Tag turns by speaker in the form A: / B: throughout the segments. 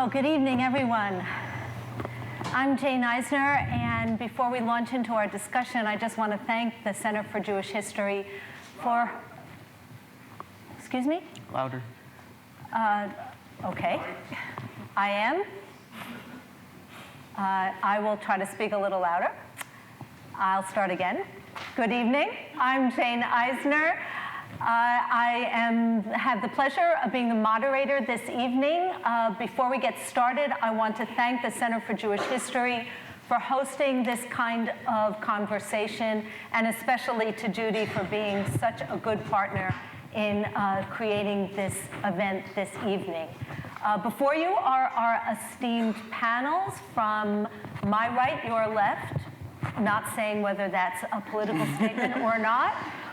A: Well, good evening, everyone. I'm Jane Eisner, and before we launch into our discussion, I just want to thank the Center for Jewish History for, excuse me?
B: Louder.
A: Okay, I am. I will try to speak a little louder. I'll start again. Good evening, I'm Jane Eisner. I have the pleasure of being the moderator this evening. Before we get started, I want to thank the Center for Jewish History for hosting this kind of conversation, and especially to Judy for being such a good partner in creating this event this evening. Before you are our esteemed panels. From my right, your left, not saying whether that's a political statement or not.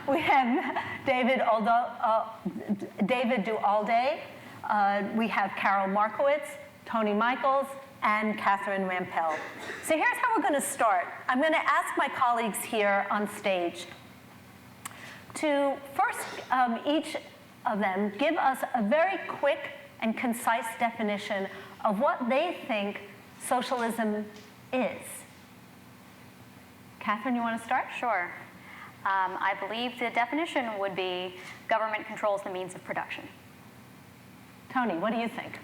A: We have David Duhalde, we have Karol Markowicz, Tony Michels, and Catherine Rampell. So here's how we're going to start. I'm going to ask my colleagues here on stage to first, each of them, give us a very quick and concise definition of what they think socialism is. Catherine, you want to start?
C: Sure. I believe the definition would be government controls the means of production.
A: Tony, what do you think?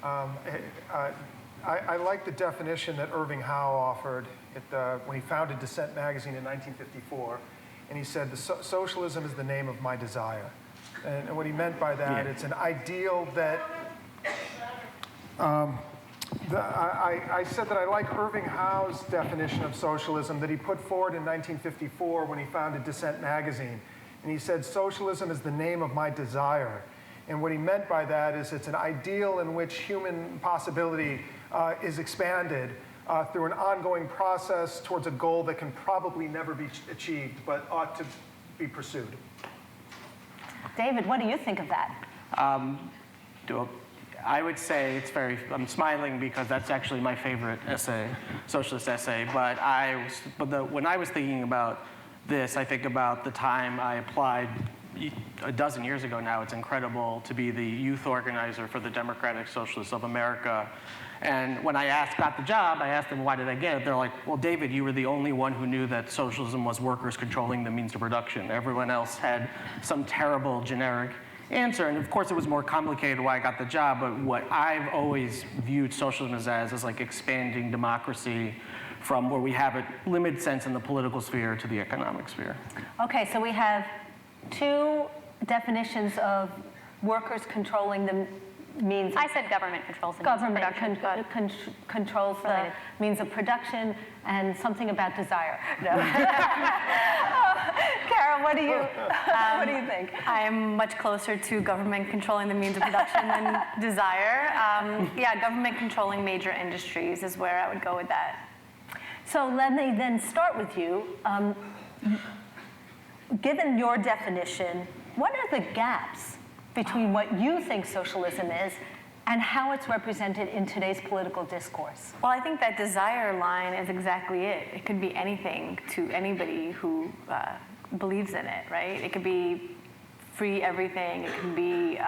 D: I like the definition that Irving Howe offered when he founded Dissent magazine in 1954. And he said, socialism is the name of my desire. And what he meant by that, it's an ideal that... I said that I like Irving Howe's definition of socialism that he put forward in 1954 when he founded Dissent magazine. And he said, socialism is the name of my desire. And what he meant by that is it's an ideal in which human possibility is expanded through an ongoing process towards a goal that can probably never be achieved, but ought to be pursued.
A: David, what do you think of that?
B: I would say it's I'm smiling because that's actually my favorite essay, socialist essay, but when I was thinking about this, I think about the time I applied a dozen years ago now. It's incredible to be the youth organizer for the Democratic Socialists of America. And when I got the job, I asked them, why did I get it? They're like, well, David, you were the only one who knew that socialism was workers controlling the means of production. Everyone else had some terrible generic answer. And of course, it was more complicated why I got the job, but what I've always viewed socialism as is like expanding democracy from where we have a limited sense in the political sphere to the economic sphere.
A: Okay, so we have two definitions of workers controlling the means.
C: I said government controls the means of production.
A: Government controls the means of production, and something about desire. No. Karol, what do you think?
E: I'm much closer to government controlling the means of production than desire. Yeah, government controlling major industries is where I would go with that.
A: So let me then start with you. Given your definition, what are the gaps between what you think socialism is and how it's represented in today's political discourse?
E: Well, I think that desire line is exactly it. It could be anything to anybody who believes in it, right? It could be free everything. It can be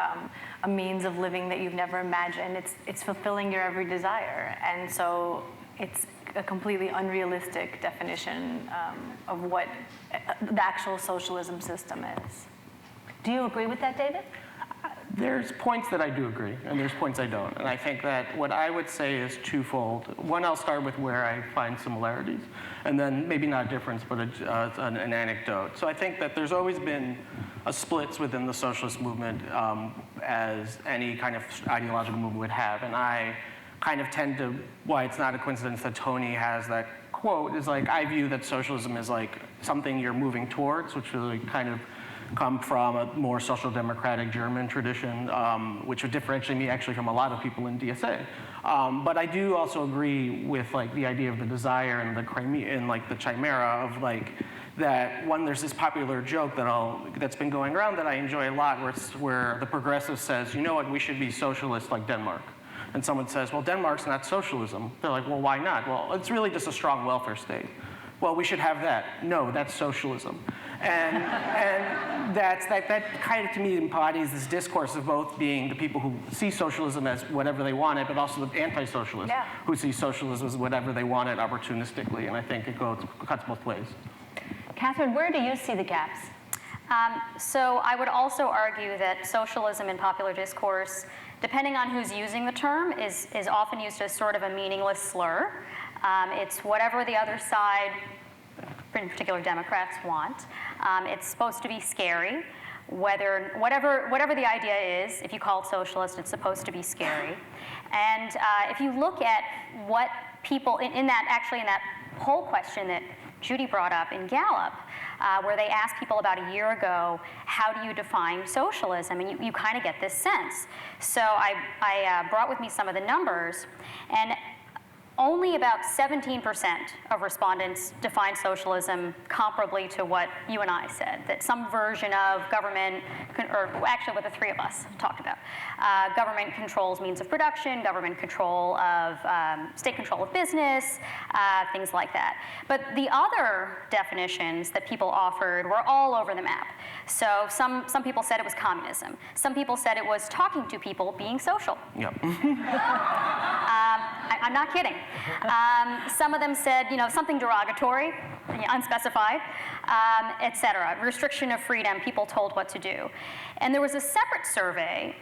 E: a means of living that you've never imagined. It's fulfilling your every desire. And so it's a completely unrealistic definition of what the actual socialism system is.
A: Do you agree with that, David?
B: There's points that I do agree, and there's points I don't. And I think that what I would say is twofold. One, I'll start with where I find similarities, and then maybe not a difference, but an anecdote. So I think that there's always been a splits within the socialist movement, as any kind of ideological movement would have. And I kind of tend to, why it's not a coincidence that Tony has that quote, is like, I view that socialism is like something you're moving towards, which really kind of come from a more social democratic German tradition, which would differentiate me actually from a lot of people in DSA. But I do also agree with like the idea of the desire and the chimera of like that. One, there's this popular joke that's been going around that I enjoy a lot, where the progressive says, you know what, we should be socialist like Denmark. And someone says, well, Denmark's not socialism. They're like, well, why not? Well, it's really just a strong welfare state. Well, we should have that. No, that's socialism. And that kind of, to me, embodies this discourse of both being the people who see socialism as whatever they want it, but also the anti-socialists who see socialism as whatever they want it opportunistically. And I think it cuts both ways.
A: Catherine, where do you see the gaps?
C: So I would also argue that socialism in popular discourse, depending on who's using the term, is often used as sort of a meaningless slur. It's whatever the other side, in particular Democrats, want. It's supposed to be scary. Whatever the idea is, if you call it socialist, it's supposed to be scary. And if you look at what people, in that poll question that Judy brought up in Gallup, where they asked people about a year ago, how do you define socialism? And you kind of get this sense. So I brought with me some of the numbers, and only about 17% of respondents define socialism comparably to what you and I said, that some version of government, or actually what the three of us talked about. Government controls means of production, government control of, state control of business, things like that. But the other definitions that people offered were all over the map. So some people said it was communism. Some people said it was talking to people, being social.
B: Yep.
C: I'm not kidding. Some of them said, something derogatory, unspecified, etc. Restriction of freedom, people told what to do. And there was a separate survey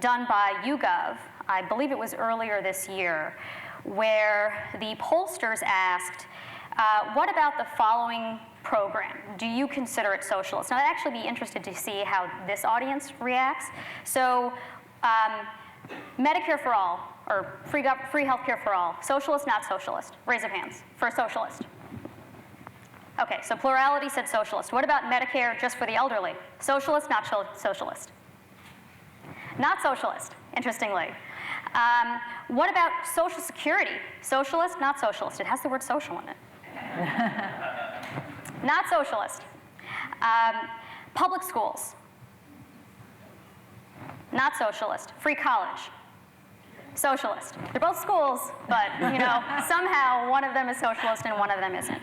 C: done by YouGov, I believe it was earlier this year, where the pollsters asked, what about the following program? Do you consider it socialist? Now, I'd actually be interested to see how this audience reacts. So, Medicare for all, or free health care for all, socialist, not socialist? Raise of hands for socialist. Okay, so plurality said socialist. What about Medicare just for the elderly? Socialist, not socialist? Not socialist, interestingly. What about Social Security? Socialist, not socialist? It has the word social in it. Not socialist. Public schools. Not socialist. Free college. Socialist. They're both schools, but somehow one of them is socialist and one of them isn't.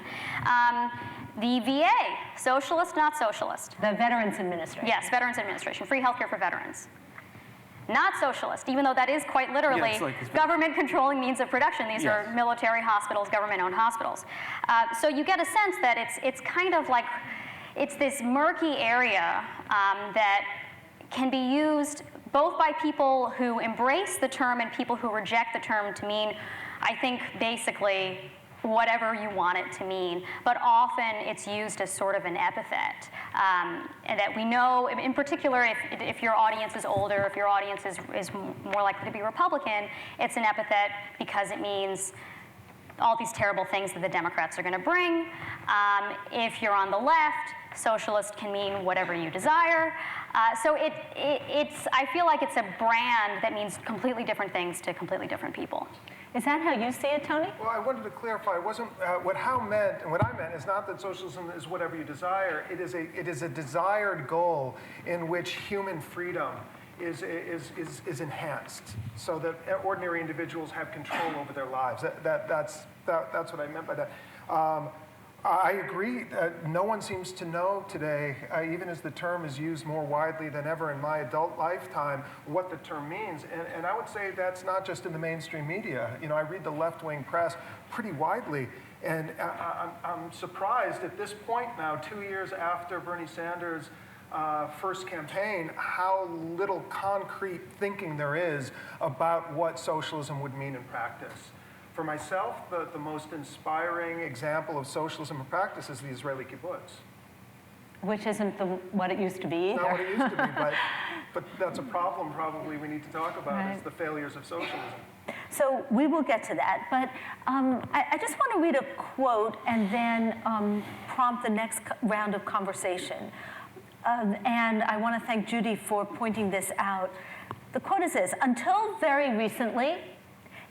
C: The VA, socialist, not socialist.
A: The Veterans Administration.
C: Yes, Veterans Administration. Free healthcare for veterans. Not socialist, even though that is quite literally government controlling means of production. These are military hospitals, government-owned hospitals. So you get a sense that it's kind of like, it's this murky area that can be used both by people who embrace the term and people who reject the term to mean, I think, basically whatever you want it to mean, but often it's used as sort of an epithet. And that we know, in particular, if your audience is older, if your audience is more likely to be Republican, it's an epithet because it means all these terrible things that the Democrats are going to bring. If you're on the left, socialist can mean whatever you desire. So I feel like it's a brand that means completely different things to completely different people.
A: Is that how you see it, Tony?
D: Well, I wanted to clarify. It wasn't what Howe meant, and what I meant is not that socialism is whatever you desire. It is a desired goal in which human freedom is enhanced, so that ordinary individuals have control over their lives. That's what I meant by that. I agree that no one seems to know today, even as the term is used more widely than ever in my adult lifetime, what the term means. And I would say that's not just in the mainstream media. I read the left-wing press pretty widely, and I'm surprised at this point now, 2 years after Bernie Sanders' first campaign, how little concrete thinking there is about what socialism would mean in practice. For myself, the most inspiring example of socialism in practice is the Israeli kibbutz.
A: Which isn't what it used to be either.
D: Not what it used to be, but that's a problem probably we need to talk about, is the failures of socialism.
A: So we will get to that, but I just want to read a quote and then prompt the next round of conversation. And I want to thank Judy for pointing this out. The quote is this: until very recently,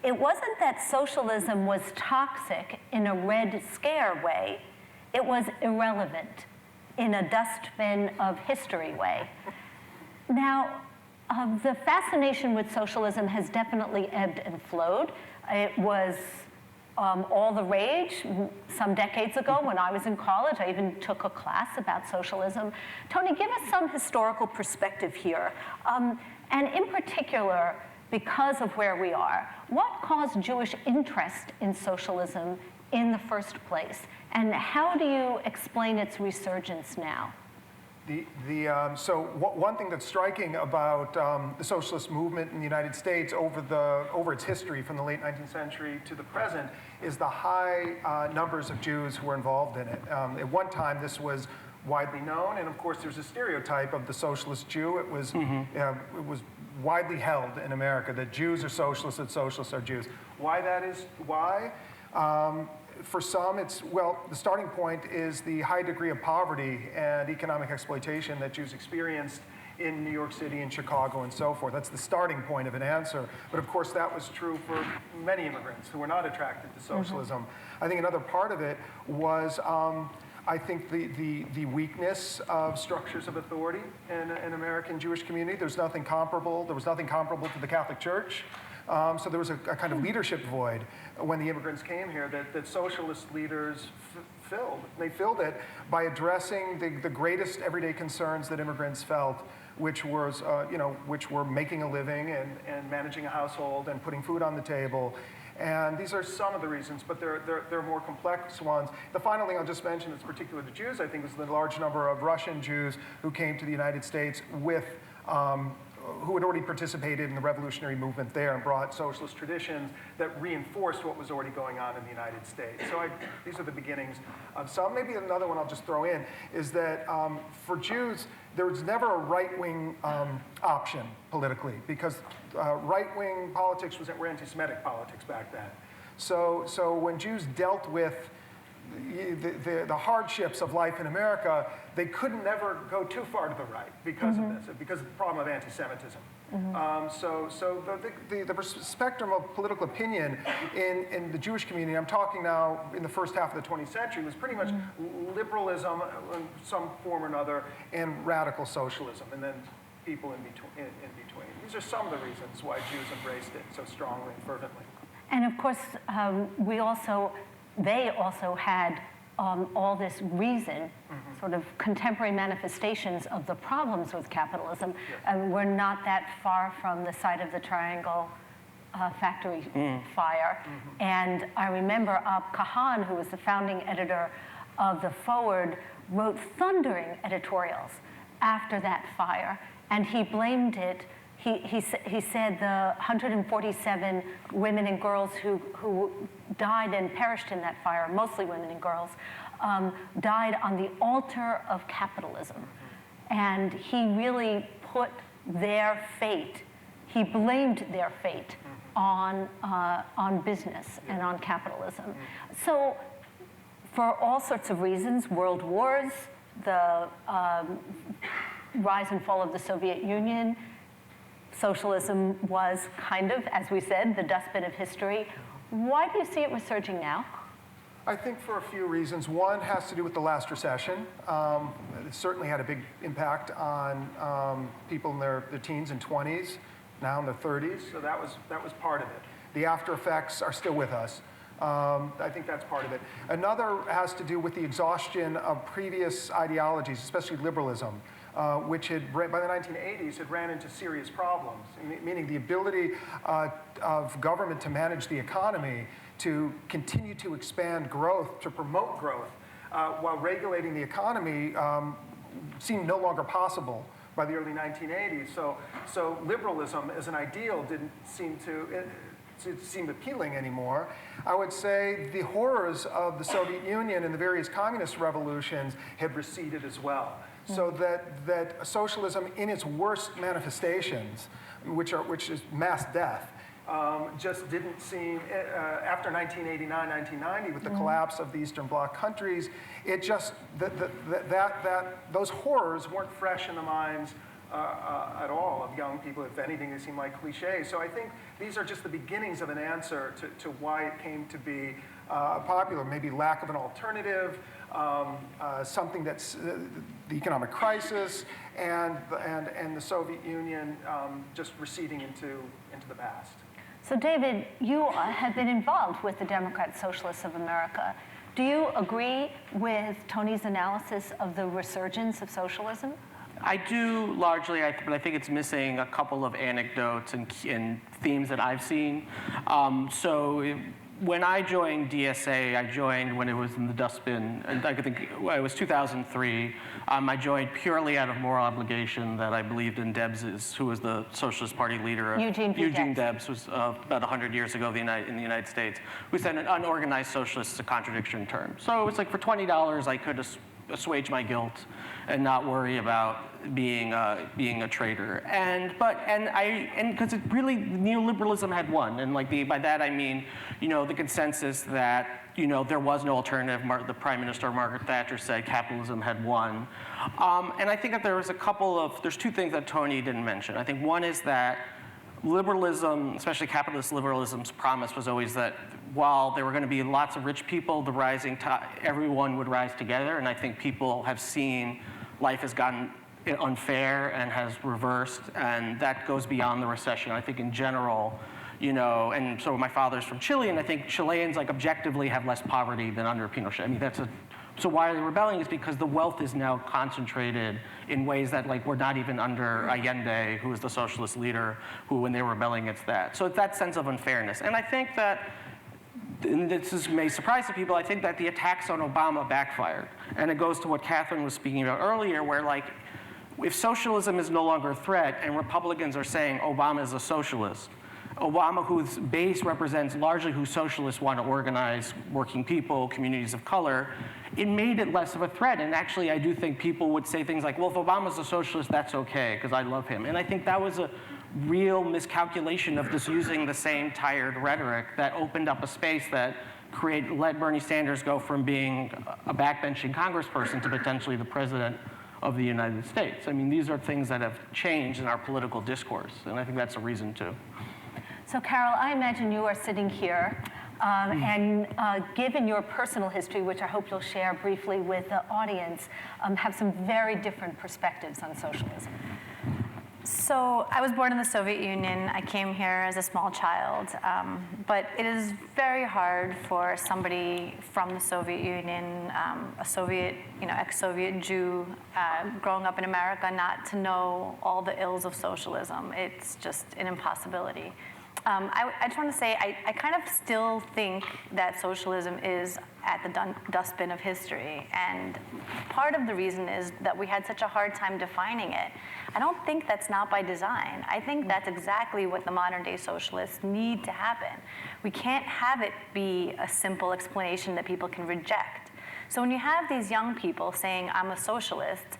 A: it wasn't that socialism was toxic in a Red Scare way, it was irrelevant in a dustbin of history way. Now, the fascination with socialism has definitely ebbed and flowed. It was all the rage some decades ago when I was in college. I even took a class about socialism. Tony, give us some historical perspective here. And in particular, because of where we are, what caused Jewish interest in socialism in the first place? And how do you explain its resurgence now?
D: So one thing that's striking about the socialist movement in the United States over its history from the late 19th century to the present is the high numbers of Jews who were involved in it. At one time, this was widely known, and of course, there's a stereotype of the socialist Jew. It was widely held in America that Jews are socialists, that socialists are Jews. Why that is? Why? For some, the starting point is the high degree of poverty and economic exploitation that Jews experienced in New York City and Chicago and so forth. That's the starting point of an answer. But of course, that was true for many immigrants who were not attracted to socialism. I think another part of it was, I think, the weakness of structures of authority in American Jewish community. There was nothing comparable to the Catholic Church. So there was a kind of leadership void when the immigrants came here that socialist leaders filled. They filled it by addressing the greatest everyday concerns that immigrants felt, which was, which were making a living and managing a household and putting food on the table. And these are some of the reasons, but there are more complex ones. The final thing I'll just mention that's particular to Jews, I think, was the large number of Russian Jews who came to the United States who had already participated in the revolutionary movement there and brought socialist traditions that reinforced what was already going on in the United States. So these are the beginnings of some. Maybe another one I'll just throw in is that for Jews, there was never a right-wing option politically because right-wing politics were anti-Semitic politics back then. So when Jews dealt with the hardships of life in America, they couldn't never go too far to the right because of this, because of the problem of anti-Semitism. So the spectrum of political opinion in the Jewish community, I'm talking now in the first half of the 20th century, was pretty much liberalism in some form or another and radical socialism, and then people in between. These are some of the reasons why Jews embraced it so strongly and fervently.
A: And of course, they also had all this reason, sort of contemporary manifestations of the problems with capitalism. We're not that far from the site of the Triangle factory fire. And I remember Kahan, who was the founding editor of The Forward, wrote thundering editorials after that fire. And he blamed it. He said the 147 women and girls who died and perished in that fire, mostly women and girls, died on the altar of capitalism. And he really put their fate, he blamed their fate on business and on capitalism. So for all sorts of reasons, world wars, the rise and fall of the Soviet Union, socialism was kind of, as we said, the dustbin of history. Why do you see it resurging now?
D: I think for a few reasons. One has to do with the last recession. It certainly had a big impact on people in their teens and 20s, now in their 30s. So that was part of it. The after effects are still with us. I think that's part of it. Another has to do with the exhaustion of previous ideologies, especially liberalism, which had, by the 1980s, had ran into serious problems, meaning the ability of government to manage the economy, to continue to expand growth, to promote growth, while regulating the economy seemed no longer possible by the early 1980s. So liberalism as an ideal didn't seem appealing anymore. I would say the horrors of the Soviet Union and the various communist revolutions had receded as well. So that socialism in its worst manifestations, which is mass death, just didn't seem, after 1989, 1990, with the collapse of the Eastern Bloc countries, it just, those horrors weren't fresh in the minds at all of young people. If anything, they seem like cliches. So I think these are just the beginnings of an answer to why it came to be popular. Maybe lack of an alternative, something that's the economic crisis, and the Soviet Union just receding into the past.
A: So David, you have been involved with the Democratic Socialists of America. Do you agree with Tony's analysis of the resurgence of socialism?
B: I do largely, but I think it's missing a couple of anecdotes and themes that I've seen. When I joined DSA, I joined when it was in the dustbin, and I think it was 2003. I joined purely out of moral obligation that I believed in Debs, who was the Socialist Party leader.
A: Eugene
B: Debs was about 100 years ago in the United States, who said an unorganized socialist is a contradiction term. So it was like for $20, I could assuage my guilt and not worry about being a traitor. Because it really, neoliberalism had won, and by that I mean, the consensus that there was no alternative. The Prime Minister Margaret Thatcher said capitalism had won, and I think that there's two things that Tony didn't mention. I think one is that liberalism, especially capitalist liberalism's promise was always that while there were going to be lots of rich people, everyone would rise together. And I think people have seen life has gotten unfair and has reversed, and that goes beyond the recession. I think in general, and so my father's from Chile, and I think Chileans objectively have less poverty than under Pinochet. I mean, so why they're rebelling is because the wealth is now concentrated in ways that we're not even under Allende, who was the socialist leader, who when they were rebelling against that. So it's that sense of unfairness. And I think that, and this may surprise some people, I think that the attacks on Obama backfired. And it goes to what Catherine was speaking about earlier, where if socialism is no longer a threat and Republicans are saying Obama is a socialist, Obama, whose base represents largely who socialists want to organize, working people, communities of color, it made it less of a threat. And actually, I do think people would say things like, well, if Obama's a socialist, that's okay, because I love him. And I think that was a real miscalculation of just using the same tired rhetoric that opened up a space that let Bernie Sanders go from being a backbenching congressperson to potentially the president of the United States. I mean, these are things that have changed in our political discourse, and I think that's a reason too.
A: So Karol, I imagine you are sitting here, and given your personal history, which I hope you'll share briefly with the audience, have some very different perspectives on socialism.
E: So I was born in the Soviet Union. I came here as a small child, but it is very hard for somebody from the Soviet Union, a Soviet, ex-Soviet Jew, growing up in America, not to know all the ills of socialism. It's just an impossibility. I just want to say, I kind of still think that socialism is at the dustbin of history. And part of the reason is that we had such a hard time defining it. I don't think that's not by design. I think that's exactly what the modern day socialists need to happen. We can't have it be a simple explanation that people can reject. So when you have these young people saying, I'm a socialist,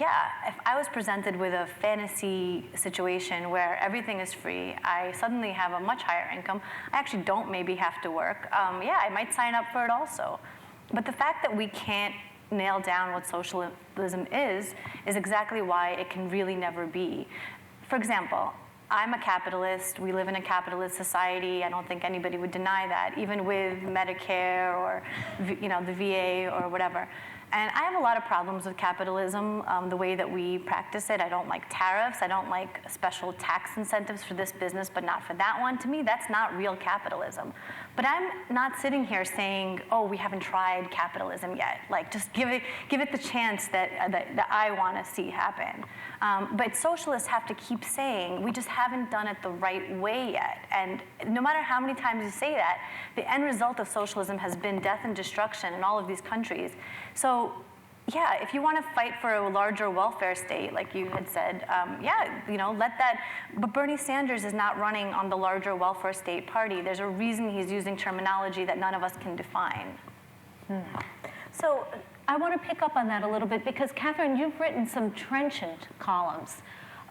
E: yeah, if I was presented with a fantasy situation where everything is free, I suddenly have a much higher income, I actually don't maybe have to work, yeah, I might sign up for it also. But the fact that we can't nail down what socialism is exactly why it can really never be. For example, I'm a capitalist. We live in a capitalist society. I don't think anybody would deny that, even with Medicare or the VA or whatever. And I have a lot of problems with capitalism, the way that we practice it. I don't like tariffs. I don't like special tax incentives for this business, but not for that one. To me, that's not real capitalism. But I'm not sitting here saying, oh, we haven't tried capitalism yet. Just give it the chance that I want to see happen. But socialists have to keep saying, we just haven't done it the right way yet. And no matter how many times you say that, the end result of socialism has been death and destruction in all of these countries. So yeah, if you want to fight for a larger welfare state, like you had said, yeah, let that, but Bernie Sanders is not running on the larger welfare state party. There's a reason he's using terminology that none of us can define.
A: So I want to pick up on that a little bit because, Catherine, you've written some trenchant columns,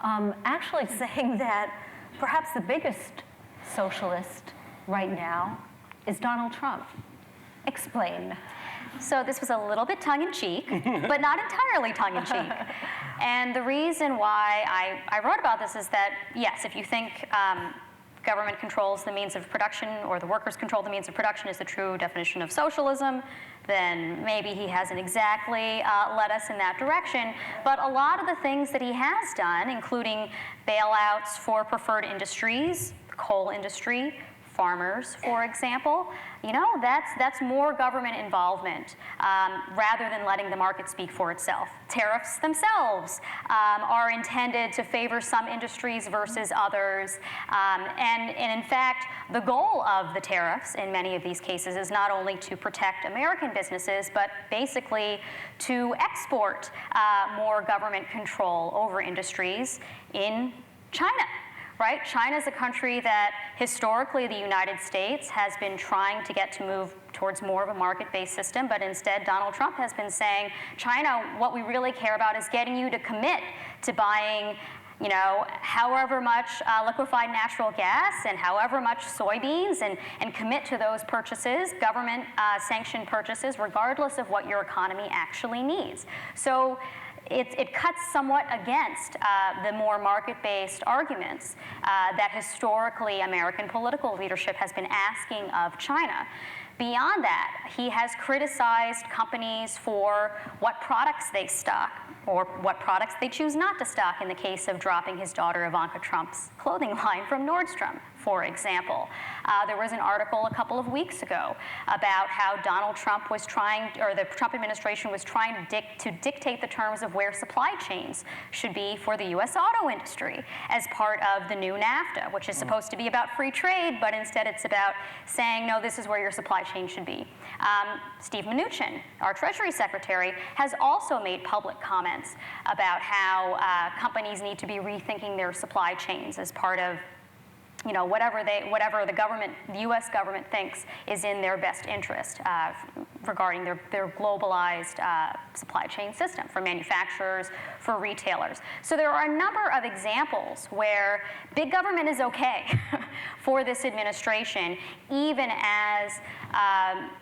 A: actually saying that perhaps the biggest socialist right now is Donald Trump. Explain.
C: So this was a little bit tongue-in-cheek, but not entirely tongue-in-cheek. And the reason why I wrote about this is that, yes, if you think government controls the means of production or the workers control the means of production is the true definition of socialism, then maybe he hasn't exactly led us in that direction. But a lot of the things that he has done, including bailouts for preferred industries, coal industry, farmers, for example, that's more government involvement rather than letting the market speak for itself. Tariffs themselves are intended to favor some industries versus others. And in fact, the goal of the tariffs in many of these cases is not only to protect American businesses, but basically to export more government control over industries in China. Right? China is a country that historically the United States has been trying to get to move towards more of a market-based system, but instead Donald Trump has been saying, China, what we really care about is getting you to commit to buying however much liquefied natural gas and however much soybeans and commit to those purchases, government sanctioned purchases, regardless of what your economy actually needs. So it cuts somewhat against the more market-based arguments that historically American political leadership has been asking of China. Beyond that, he has criticized companies for what products they stock or what products they choose not to stock in the case of dropping his daughter Ivanka Trump's clothing line from Nordstrom, for example. There was an article a couple of weeks ago about how Donald Trump was trying, or the Trump administration was trying to dictate the terms of where supply chains should be for the U.S. auto industry as part of the new NAFTA, which is supposed to be about free trade, but instead it's about saying, no, this is where your supply chain should be. Steve Mnuchin, our Treasury Secretary, has also made public comments about how companies need to be rethinking their supply chains as part of whatever the U.S. government thinks is in their best interest regarding their globalized supply chain system for manufacturers, for retailers. So there are a number of examples where big government is okay for this administration, even as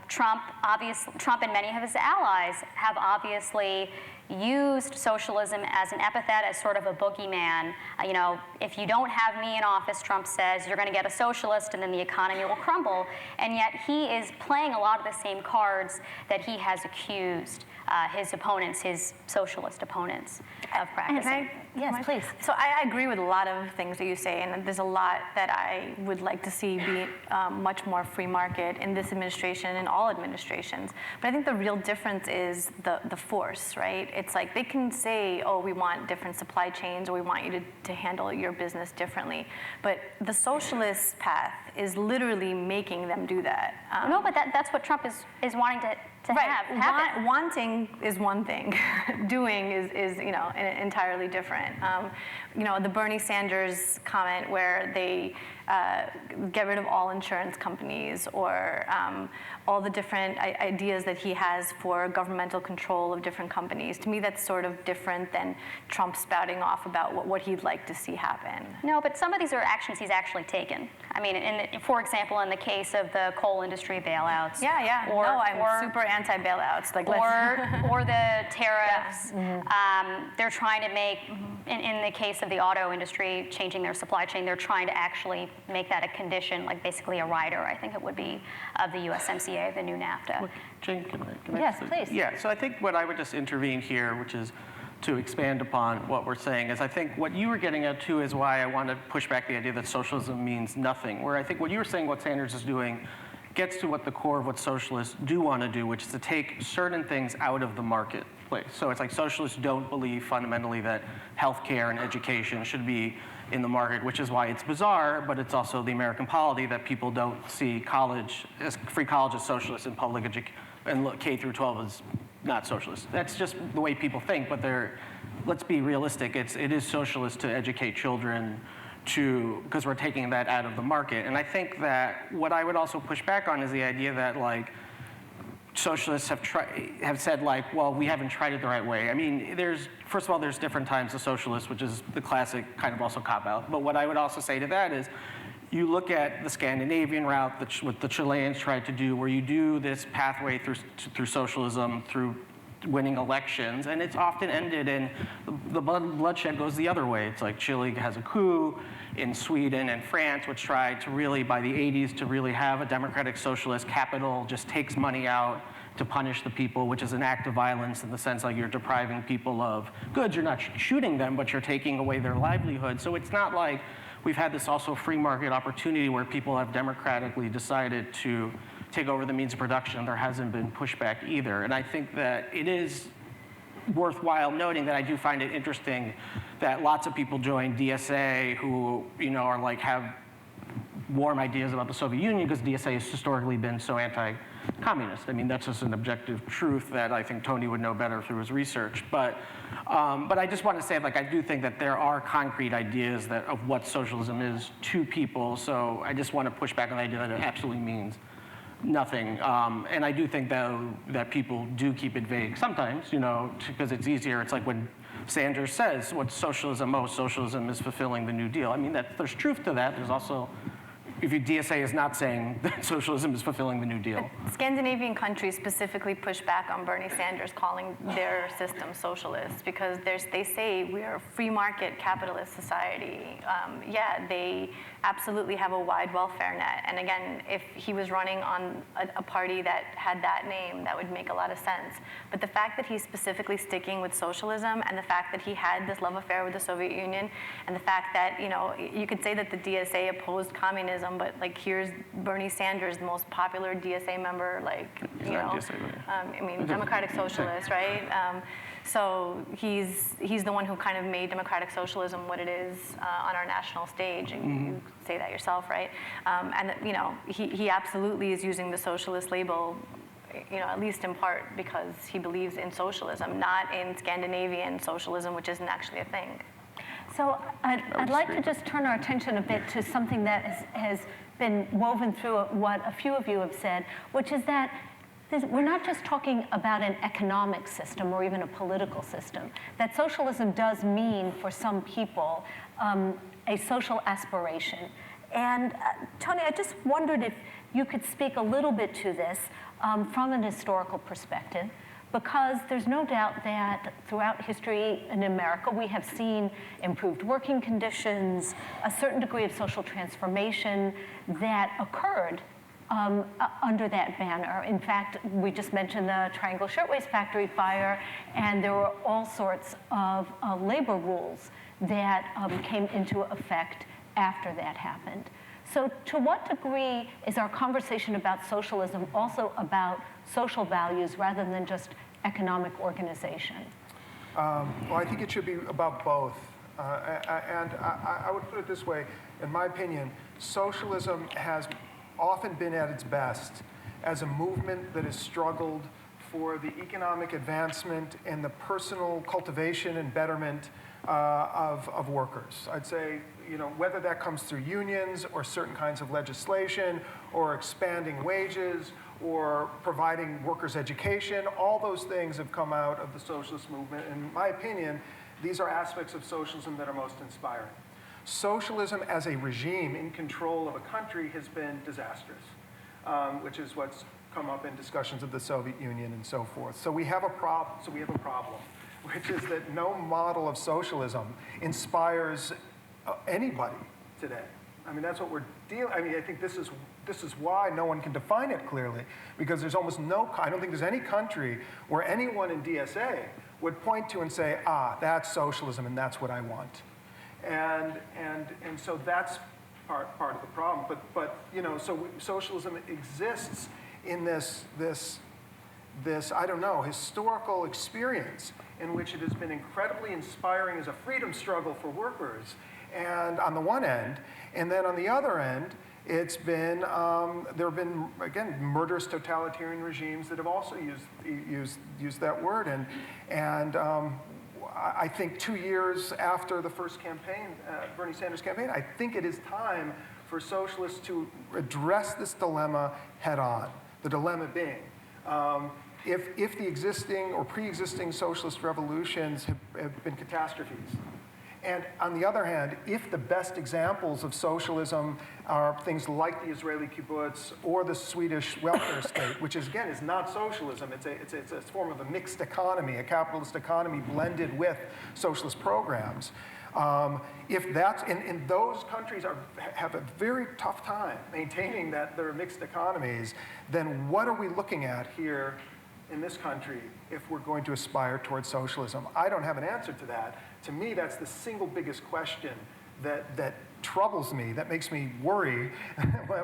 C: Trump and many of his allies have obviously used socialism as an epithet, as sort of a boogeyman. If you don't have me in office, Trump says, you're going to get a socialist and then the economy will crumble. And yet he is playing a lot of the same cards that he has accused his opponents, his socialist opponents, of practicing.
A: Yes, please.
E: So I agree with a lot of things that you say, and there's a lot that I would like to see be much more free market in this administration and all administrations. But I think the real difference is the force, right? It's like they can say, oh, we want different supply chains, or we want you to handle your business differently. But the socialist path is literally making them do that.
C: No, but that's what Trump is wanting to have happen.
E: Wanting is one thing. Doing is entirely different. The Bernie Sanders comment where they get rid of all insurance companies, or all the different ideas that he has for governmental control of different companies. To me, that's sort of different than Trump spouting off about what he'd like to see happen.
C: No, but some of these are actions he's actually taken. I mean, for example, in the case of the coal industry bailouts.
E: Yeah. I'm super anti-bailouts.
C: Or the tariffs.
A: Yeah.
C: They're trying to make, in the case of the auto industry changing their supply chain, they're trying to actually make that a condition, like basically a rider, I think it would be, of the USMCA, the new NAFTA.
B: Jane, can I
A: Yes, please.
B: Yeah, so I think what I would just intervene here, which is to expand upon what we're saying, is I think what you were getting at too is why I want to push back the idea that socialism means nothing, where I think what you were saying, what Sanders is doing, gets to what the core of what socialists do want to do, which is to take certain things out of the marketplace. So it's like socialists don't believe fundamentally that healthcare and education should be in the market, which is why it's bizarre, but it's also the American polity that people don't see free college as socialist and public education, and K through 12 is not socialist. That's just the way people think, but let's be realistic. It is socialist to educate children because we're taking that out of the market. And I think that what I would also push back on is the idea that socialists have said well, we haven't tried it the right way. I mean, first of all, there's different types of socialists, which is the classic kind of also cop-out. But what I would also say to that is, you look at the Scandinavian route, what the Chileans tried to do, where you do this pathway through socialism, through winning elections, and it's often ended in the bloodshed goes the other way. It's like Chile has a coup, in Sweden and France, which tried to really, by the 80s, to really have a democratic socialist capital, just takes money out to punish the people, which is an act of violence in the sense like you're depriving people of goods. You're not shooting them, but you're taking away their livelihood. So it's not like we've had this also free market opportunity where people have democratically decided to take over the means of production. There hasn't been pushback either. And I think that it is worthwhile noting that I do find it interesting that lots of people join DSA who, are like have warm ideas about the Soviet Union because DSA has historically been so anti-communist. I mean, that's just an objective truth that I think Tony would know better through his research. But I just want to say, I do think that there are concrete ideas of what socialism is to people. So I just want to push back on the idea that it absolutely means nothing. And I do think, though, that people do keep it vague sometimes, because it's easier. It's like when Sanders says, what's socialism? Oh, socialism is fulfilling the New Deal. I mean, there's truth to that. There's also, DSA is not saying that socialism is fulfilling the New Deal.
E: Scandinavian countries specifically push back on Bernie Sanders calling their system socialist because they say we are a free market capitalist society. Yeah, they absolutely have a wide welfare net. And again, if he was running on a party that had that name, that would make a lot of sense. But the fact that he's specifically sticking with socialism and the fact that he had this love affair with the Soviet Union and the fact that, you could say that the DSA opposed communism, but here's Bernie Sanders, the most popular DSA member, Democratic Socialist, right? So he's the one who kind of made democratic socialism what it is on our national stage, and you say that yourself, right? And he absolutely is using the socialist label, at least in part because he believes in socialism, not in Scandinavian socialism, which isn't actually a thing.
A: So I'd like to just turn our attention a bit to something that has been woven through what a few of you have said, which is that we're not just talking about an economic system or even a political system. That socialism does mean, for some people, a social aspiration. And Tony, I just wondered if you could speak a little bit to this from an historical perspective, because there's no doubt that throughout history in America, we have seen improved working conditions, a certain degree of social transformation that occurred under that banner. In fact, we just mentioned the Triangle Shirtwaist Factory fire, and there were all sorts of labor rules that came into effect after that happened. So to what degree is our conversation about socialism also about social values rather than just economic organization?
D: Well, I think it should be about both. And I would put it this way. In my opinion, socialism has often been at its best as a movement that has struggled for the economic advancement and the personal cultivation and betterment of workers. I'd say, whether that comes through unions or certain kinds of legislation or expanding wages or providing workers' education, all those things have come out of the socialist movement. In my opinion, these are aspects of socialism that are most inspiring. Socialism as a regime in control of a country has been disastrous, which is what's come up in discussions of the Soviet Union and so forth. So we have a problem, which is that no model of socialism inspires anybody today. I mean, that's what we're dealing. I mean, I think this is why no one can define it clearly, because there's almost I don't think there's any country where anyone in DSA would point to and say, that's socialism and that's what I want. And so that's part of the problem. But so socialism exists in this I don't know, historical experience in which it has been incredibly inspiring as a freedom struggle for workers, and on the one end, and then on the other end, it's been there have been, again, murderous totalitarian regimes that have also used that word, and I think 2 years after the first campaign, Bernie Sanders campaign, I think it is time for socialists to address this dilemma head on. The dilemma being, if the existing or pre-existing socialist revolutions have been catastrophes, and on the other hand, if the best examples of socialism are things like the Israeli kibbutz or the Swedish welfare state, which is not socialism, it's a form of a mixed economy, a capitalist economy blended with socialist programs. If that's, and those countries have a very tough time maintaining that they're mixed economies, then what are we looking at here in this country if we're going to aspire towards socialism? I don't have an answer to that. To me, that's the single biggest question that troubles me, that makes me worry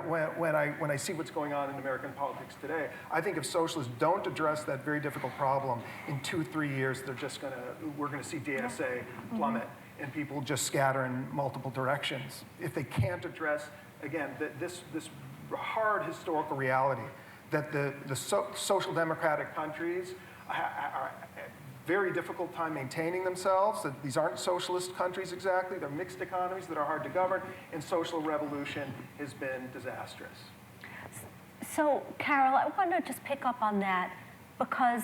D: when I see what's going on in American politics today. I think if socialists don't address that very difficult problem, in 2-3 years, we're gonna see DSA plummet and people just scatter in multiple directions. If they can't address, again, this hard historical reality that the social democratic countries are very difficult time maintaining themselves, that these aren't socialist countries exactly, they're mixed economies that are hard to govern, and social revolution has been disastrous.
A: So, Karol, I want to just pick up on that because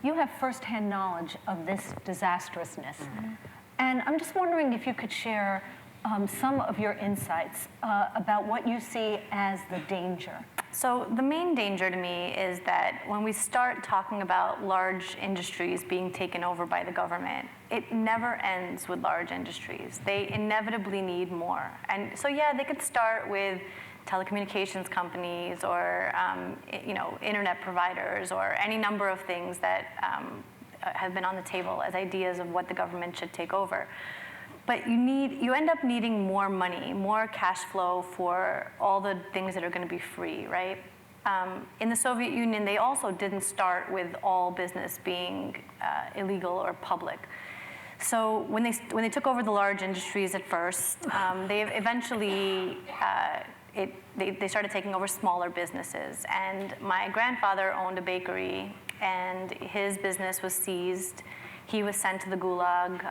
A: you have firsthand knowledge of this disastrousness. And I'm just wondering if you could share some of your insights about what you see as the danger.
E: So the main danger to me is that when we start talking about large industries being taken over by the government, it never ends with large industries. They inevitably need more. And so yeah, they could start with telecommunications companies or internet providers or any number of things that have been on the table as ideas of what the government should take over. But you end up needing more money, more cash flow for all the things that are going to be free, right? In the Soviet Union, they also didn't start with all business being illegal or public. So when they took over the large industries at first, they eventually they started taking over smaller businesses. And my grandfather owned a bakery, and his business was seized. He was sent to the Gulag,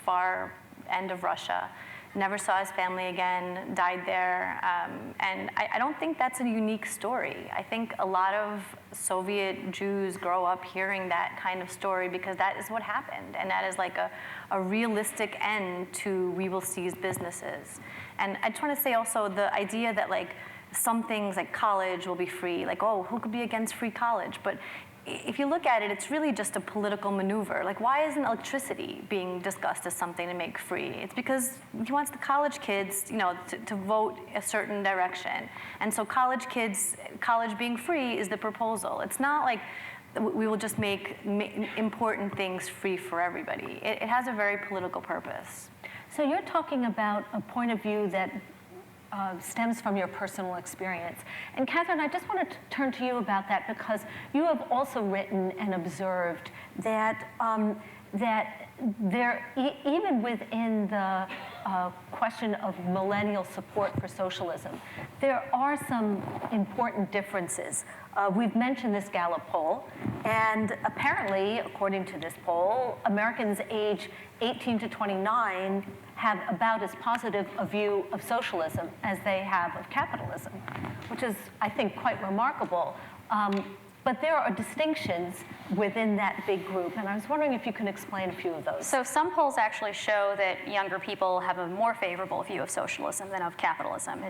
E: far end of Russia. Never saw his family again, died there. And I don't think that's a unique story. I think a lot of Soviet Jews grow up hearing that kind of story because that is what happened. And that is like a realistic end to we will seize businesses. And I just want to say also the idea that like some things like college will be free, like, oh, who could be against free college? But if you look at it, it's really just a political maneuver. Like, why isn't electricity being discussed as something to make free? It's because he wants the college kids, to vote a certain direction. And so college being free is the proposal. It's not like we will just make important things free for everybody. It has a very political purpose.
A: So you're talking about a point of view that stems from your personal experience. And Catherine, I just want to turn to you about that because you have also written and observed that there, even within the question of millennial support for socialism, there are some important differences. We've mentioned this Gallup poll, and apparently, according to this poll, Americans age 18 to 29 have about as positive a view of socialism as they have of capitalism, which is, I think, quite remarkable. But there are distinctions within that big group, and I was wondering if you can explain a few of those.
C: So some polls actually show that younger people have a more favorable view of socialism than of capitalism.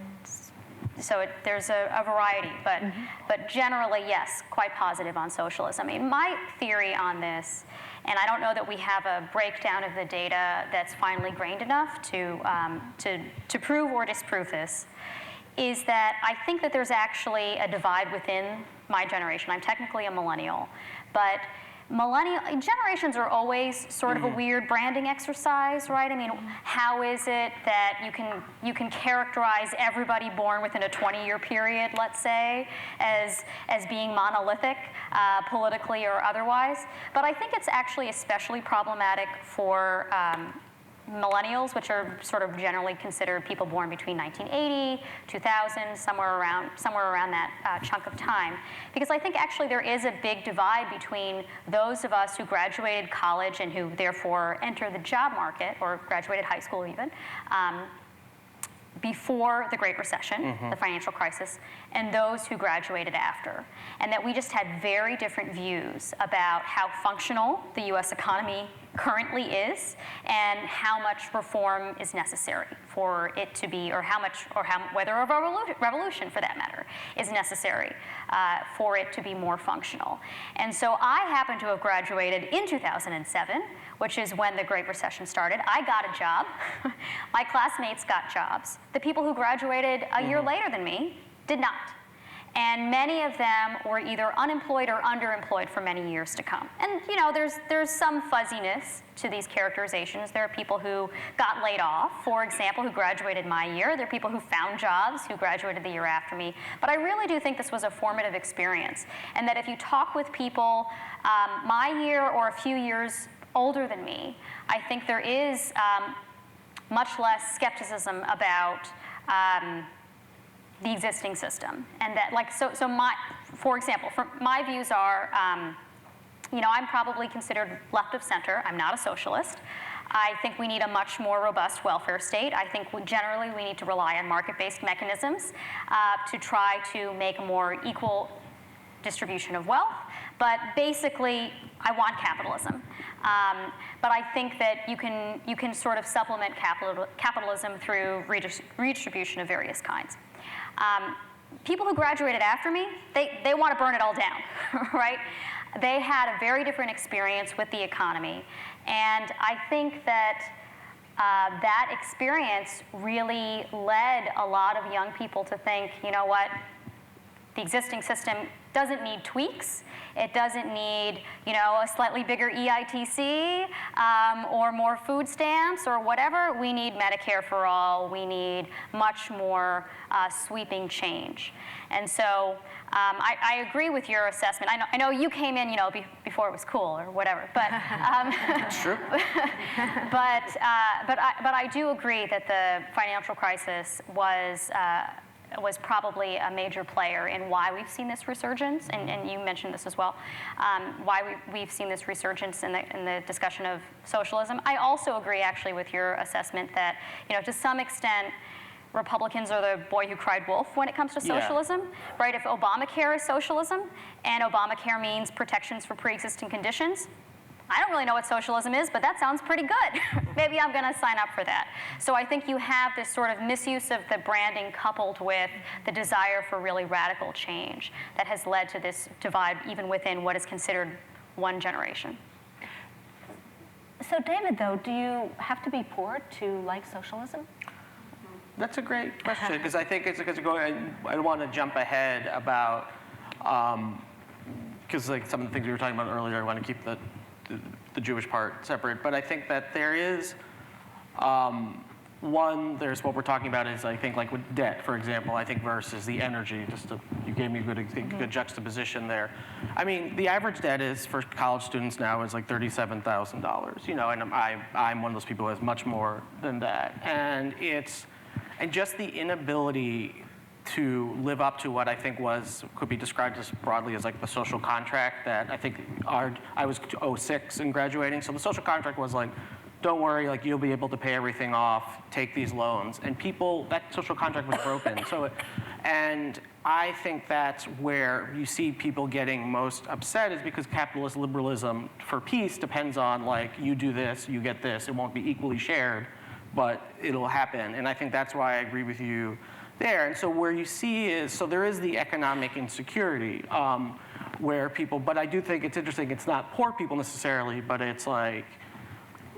C: There's a variety, but generally, yes, quite positive on socialism. I mean, my theory on this, and I don't know that we have a breakdown of the data that's finely grained enough to prove or disprove this, is that I think that there's actually a divide within my generation. I'm technically a millennial, but generations are always sort of a weird branding exercise, right? I mean, how is it that you can characterize everybody born within a 20-year period, let's say, as being monolithic, politically or otherwise? But I think it's actually especially problematic for millennials, which are sort of generally considered people born between 1980, 2000, somewhere around that chunk of time. Because I think actually there is a big divide between those of us who graduated college and who therefore enter the job market, or graduated high school even, before the Great Recession, the financial crisis, and those who graduated after. And that we just had very different views about how functional the US economy currently is and how much reform is necessary for it to be, or whether a revolution for that matter is necessary for it to be more functional. And so I happen to have graduated in 2007, which is when the Great Recession started. I got a job. My classmates got jobs. The people who graduated a year later than me did not. And many of them were either unemployed or underemployed for many years to come. And you know, there's some fuzziness to these characterizations. There are people who got laid off, for example, who graduated my year. There are people who found jobs who graduated the year after me. But I really do think this was a formative experience. And that if you talk with people my year or a few years older than me, I think there is much less skepticism about the existing system. And that, like, for example, my views are, you know, I'm probably considered left of center. I'm not a socialist. I think we need a much more robust welfare state. I think generally we need to rely on market-based mechanisms to try to make a more equal distribution of wealth. But basically, I want capitalism. But I think that you can sort of supplement capitalism through redistribution of various kinds. People who graduated after me, they want to burn it all down, right? They had a very different experience with the economy. And I think that that experience really led a lot of young people to think, you know what, the existing system doesn't need tweaks. It doesn't need, you know, a slightly bigger EITC or more food stamps or whatever. We need Medicare for all. We need much more sweeping change. And so I agree with your assessment. I know you came in, you know, before it was cool or whatever. But
B: True.
C: but I do agree that the financial crisis was probably a major player in why we've seen this resurgence, and you mentioned this as well, why we've seen this resurgence in the discussion of socialism. I also agree, actually, with your assessment that, you know, to some extent, Republicans are the boy who cried wolf when it comes to socialism, right? If Obamacare is socialism, and Obamacare means protections for pre-existing conditions, I don't really know what socialism is, but that sounds pretty good. Maybe I'm going to sign up for that. So I think you have this sort of misuse of the branding coupled with the desire for really radical change that has led to this divide even within what is considered one generation.
A: So David, though, do you have to be poor to like socialism?
B: That's a great question, because I think it's because I don't want to jump ahead about, because like some of the things we were talking about earlier, I want to keep the Jewish part separate, but I think that there is, there's what we're talking about is, I think, like with debt, for example, I think versus the energy, you gave me a good juxtaposition there. I mean, the average debt is, for college students now, is like $37,000, you know, and I'm one of those people who has much more than that. And just the inability to live up to what I think could be described as broadly as like the social contract that I think I was 06 in graduating. So the social contract was like, don't worry, like you'll be able to pay everything off, take these loans. And that social contract was broken. And I think that's where you see people getting most upset is because capitalist liberalism for peace depends on like, you do this, you get this, it won't be equally shared, but it'll happen. And I think that's why I agree with you there. And so where you see there is the economic insecurity where people, but I do think it's interesting, it's not poor people necessarily, but it's like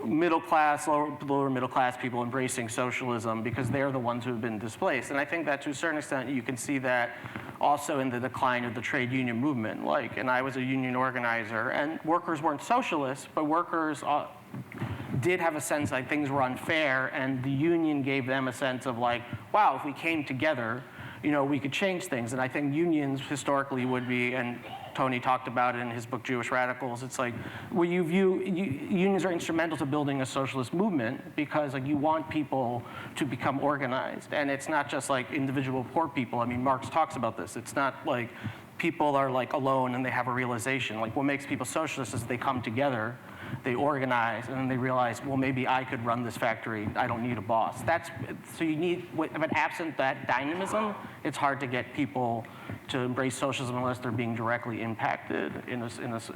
B: middle class, lower middle class people embracing socialism because they're the ones who have been displaced. And I think that to a certain extent you can see that also in the decline of the trade union movement. And I was a union organizer, and workers weren't socialists, but workers did have a sense like things were unfair, and the union gave them a sense of like, wow, if we came together, you know, we could change things. And I think unions historically would be, and Tony talked about it in his book Jewish Radicals, it's like, well, unions are instrumental to building a socialist movement because like you want people to become organized. And it's not just like individual poor people. I mean, Marx talks about this. It's not like people are like alone and they have a realization. Like what makes people socialists is they come together, they organize, and then they realize, well, maybe I could run this factory. I don't need a boss. So you need, but absent that dynamism, it's hard to get people to embrace socialism unless they're being directly impacted in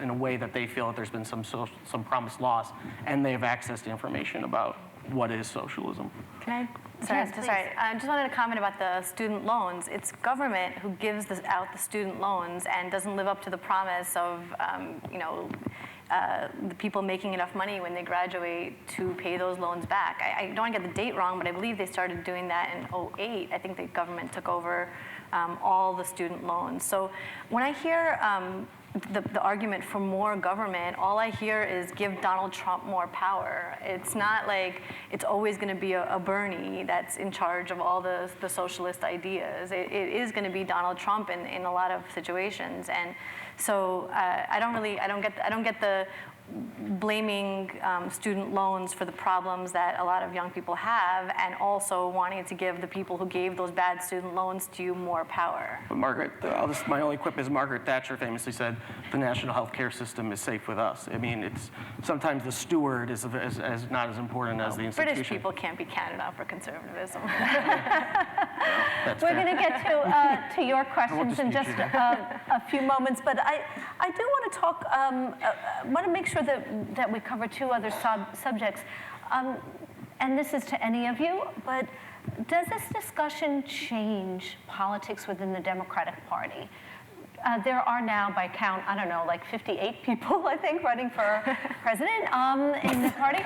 B: a way that they feel that there's been some promised loss, and they have access to information about what is socialism.
E: Can I? Sorry, I just wanted to comment about the student loans. It's government who gives out the student loans and doesn't live up to the promise of, the people making enough money when they graduate to pay those loans back. I don't want to get the date wrong, but I believe they started doing that in 2008. I think the government took over all the student loans. So when I hear the argument for more government, all I hear is give Donald Trump more power. It's not like it's always going to be a Bernie that's in charge of all the socialist ideas. It is going to be Donald Trump in a lot of situations, and so I don't get the blaming student loans for the problems that a lot of young people have, and also wanting to give the people who gave those bad student loans to you more power.
B: But my only quip is Margaret Thatcher famously said, the national health care system is safe with us. I mean, it's sometimes the steward is not as important as the institution.
E: British people can't be counted out for conservatism.
A: We're going to get to your questions in just a few moments, but I do want to talk, want to make sure that we cover two other subjects. And this is to any of you, but does this discussion change politics within the Democratic Party? There are now, by count, I don't know, like 58 people, I think, running for president in the party.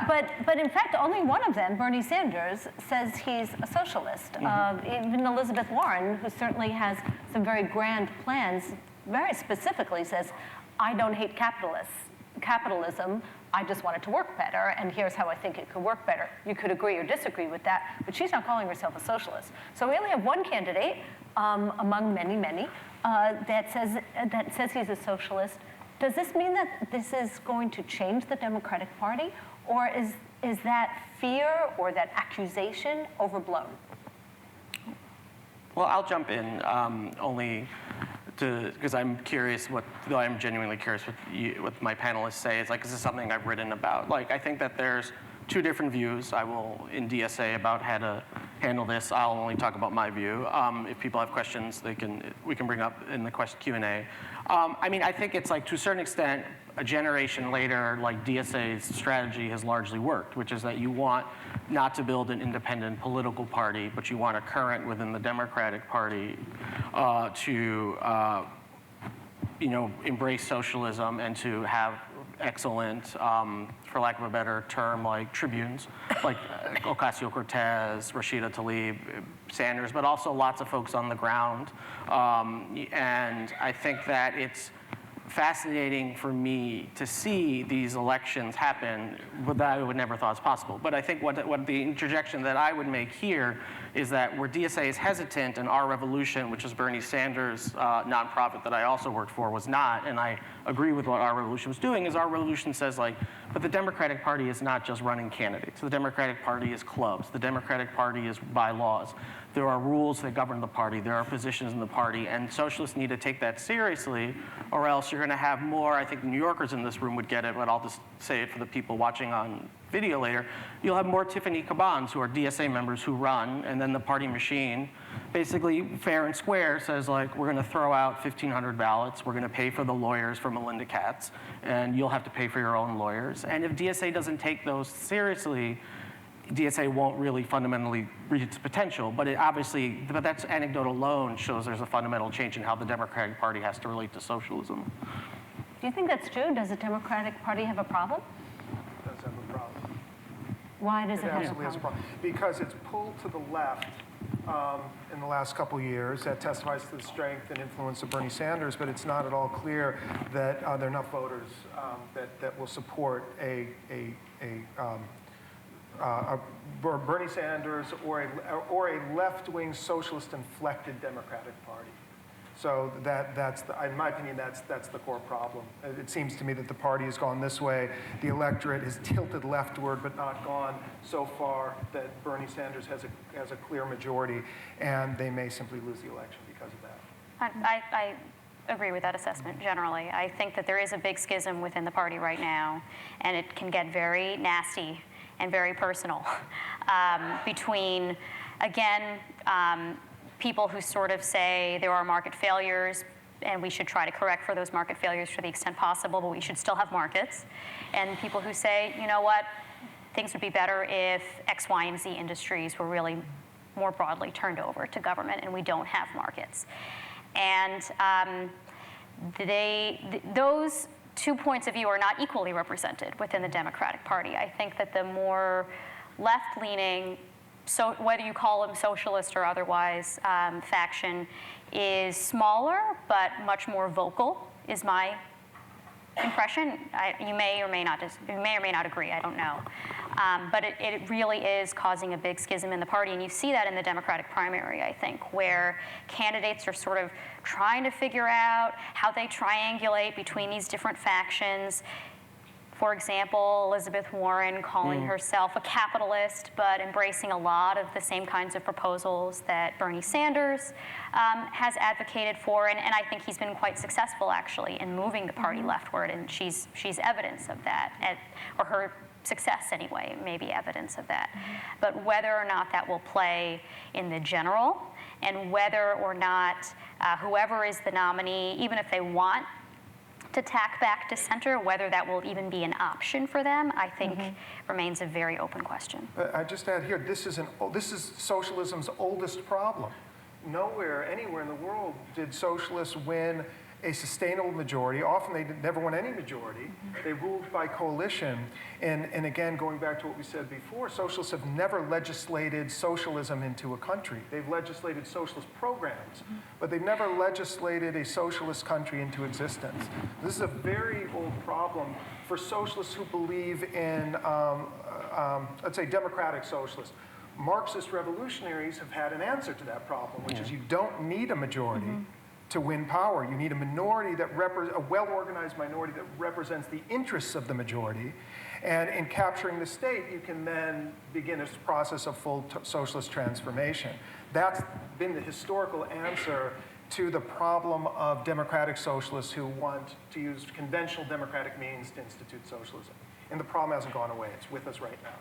A: But in fact, only one of them, Bernie Sanders, says he's a socialist. Even Elizabeth Warren, who certainly has some very grand plans, very specifically says, I don't hate capitalism, I just want it to work better, and here's how I think it could work better. You could agree or disagree with that, but she's not calling herself a socialist. So we only have one candidate among many, many that says he's a socialist. Does this mean that this is going to change the Democratic Party, or is that fear or that accusation overblown?
B: Well, I'll jump in only because I'm curious though I'm genuinely curious what my panelists say. It's like, this is something I've written about. Like, I think that there's two different views. I will, in DSA, about how to handle this. I'll only talk about my view. If people have questions, we can bring up in the Q&A. I mean, I think it's like, to a certain extent, a generation later, like, DSA's strategy has largely worked, which is that you want not to build an independent political party, but you want a current within the Democratic Party to embrace socialism and to have excellent, for lack of a better term, like tribunes, like Ocasio-Cortez, Rashida Tlaib, Sanders, but also lots of folks on the ground. And I think that it's fascinating for me to see these elections happen that I would never thought was possible. But I think what the interjection that I would make here is that where DSA is hesitant and Our Revolution, which is Bernie Sanders' nonprofit that I also worked for, was not, and I agree with what Our Revolution was doing, is Our Revolution says, like, but the Democratic Party is not just running candidates. The Democratic Party is clubs. The Democratic Party is bylaws. There are rules that govern the party. There are positions in the party, and socialists need to take that seriously, or else you're going to have more, I think New Yorkers in this room would get it, but I'll just say it for the people watching on video later. You'll have more Tiffany Cabans, who are DSA members who run, and then the party machine, basically fair and square, says, like, we're going to throw out 1,500 ballots, we're going to pay for the lawyers for Melinda Katz, and you'll have to pay for your own lawyers. And if DSA doesn't take those seriously, DSA won't really fundamentally reach its potential, but but that's anecdote alone shows there's a fundamental change in how the Democratic Party has to relate to socialism.
A: Do you think that's true? Does the Democratic Party have a problem?
D: It does have a problem.
A: Why does it have a
D: absolutely has a
A: problem?
D: problem. Because it's pulled to the left in the last couple of years. That testifies to the strength and influence of Bernie Sanders, but it's not at all clear that there are enough voters that will support a Bernie Sanders or a left-wing socialist-inflected Democratic Party. So that's in my opinion, that's the core problem. It seems to me that the party has gone this way. The electorate has tilted leftward, but not gone so far that Bernie Sanders has a clear majority, and they may simply lose the election because of that.
C: I agree with that assessment generally. I think that there is a big schism within the party right now, and it can get very nasty and very personal between, again, people who sort of say there are market failures and we should try to correct for those market failures to the extent possible, but we should still have markets. And people who say, you know what, things would be better if X, Y, and Z industries were really more broadly turned over to government and we don't have markets. And those 2 points of view are not equally represented within the Democratic Party. I think that the more left-leaning so whether you call them socialist or otherwise, faction is smaller but much more vocal, is my impression. You may or may not agree, I don't know. But it really is causing a big schism in the party, and you see that in the Democratic primary, I think, where candidates are sort of trying to figure out how they triangulate between these different factions. For example, Elizabeth Warren calling herself a capitalist, but embracing a lot of the same kinds of proposals that Bernie Sanders has advocated for, and I think he's been quite successful, actually, in moving the party leftward, and she's evidence of that, or her success, anyway, may be evidence of that. But whether or not that will play in the general, and whether or not whoever is the nominee, even if they want to tack back to center, whether that will even be an option for them, I think remains a very open question.
D: I just add here, this is socialism's oldest problem. Nowhere, anywhere in the world did socialists win a sustainable majority. Often they never won any majority. They ruled by coalition. And again, going back to what we said before, socialists have never legislated socialism into a country. They've legislated socialist programs, but they've never legislated a socialist country into existence. This is a very old problem for socialists who believe in, let's say, democratic socialists. Marxist revolutionaries have had an answer to that problem, which is you don't need a majority to win power. You need a minority a well-organized minority that represents the interests of the majority. And in capturing the state, you can then begin this process of full socialist transformation. That's been the historical answer to the problem of democratic socialists who want to use conventional democratic means to institute socialism. And the problem hasn't gone away. It's with us right now.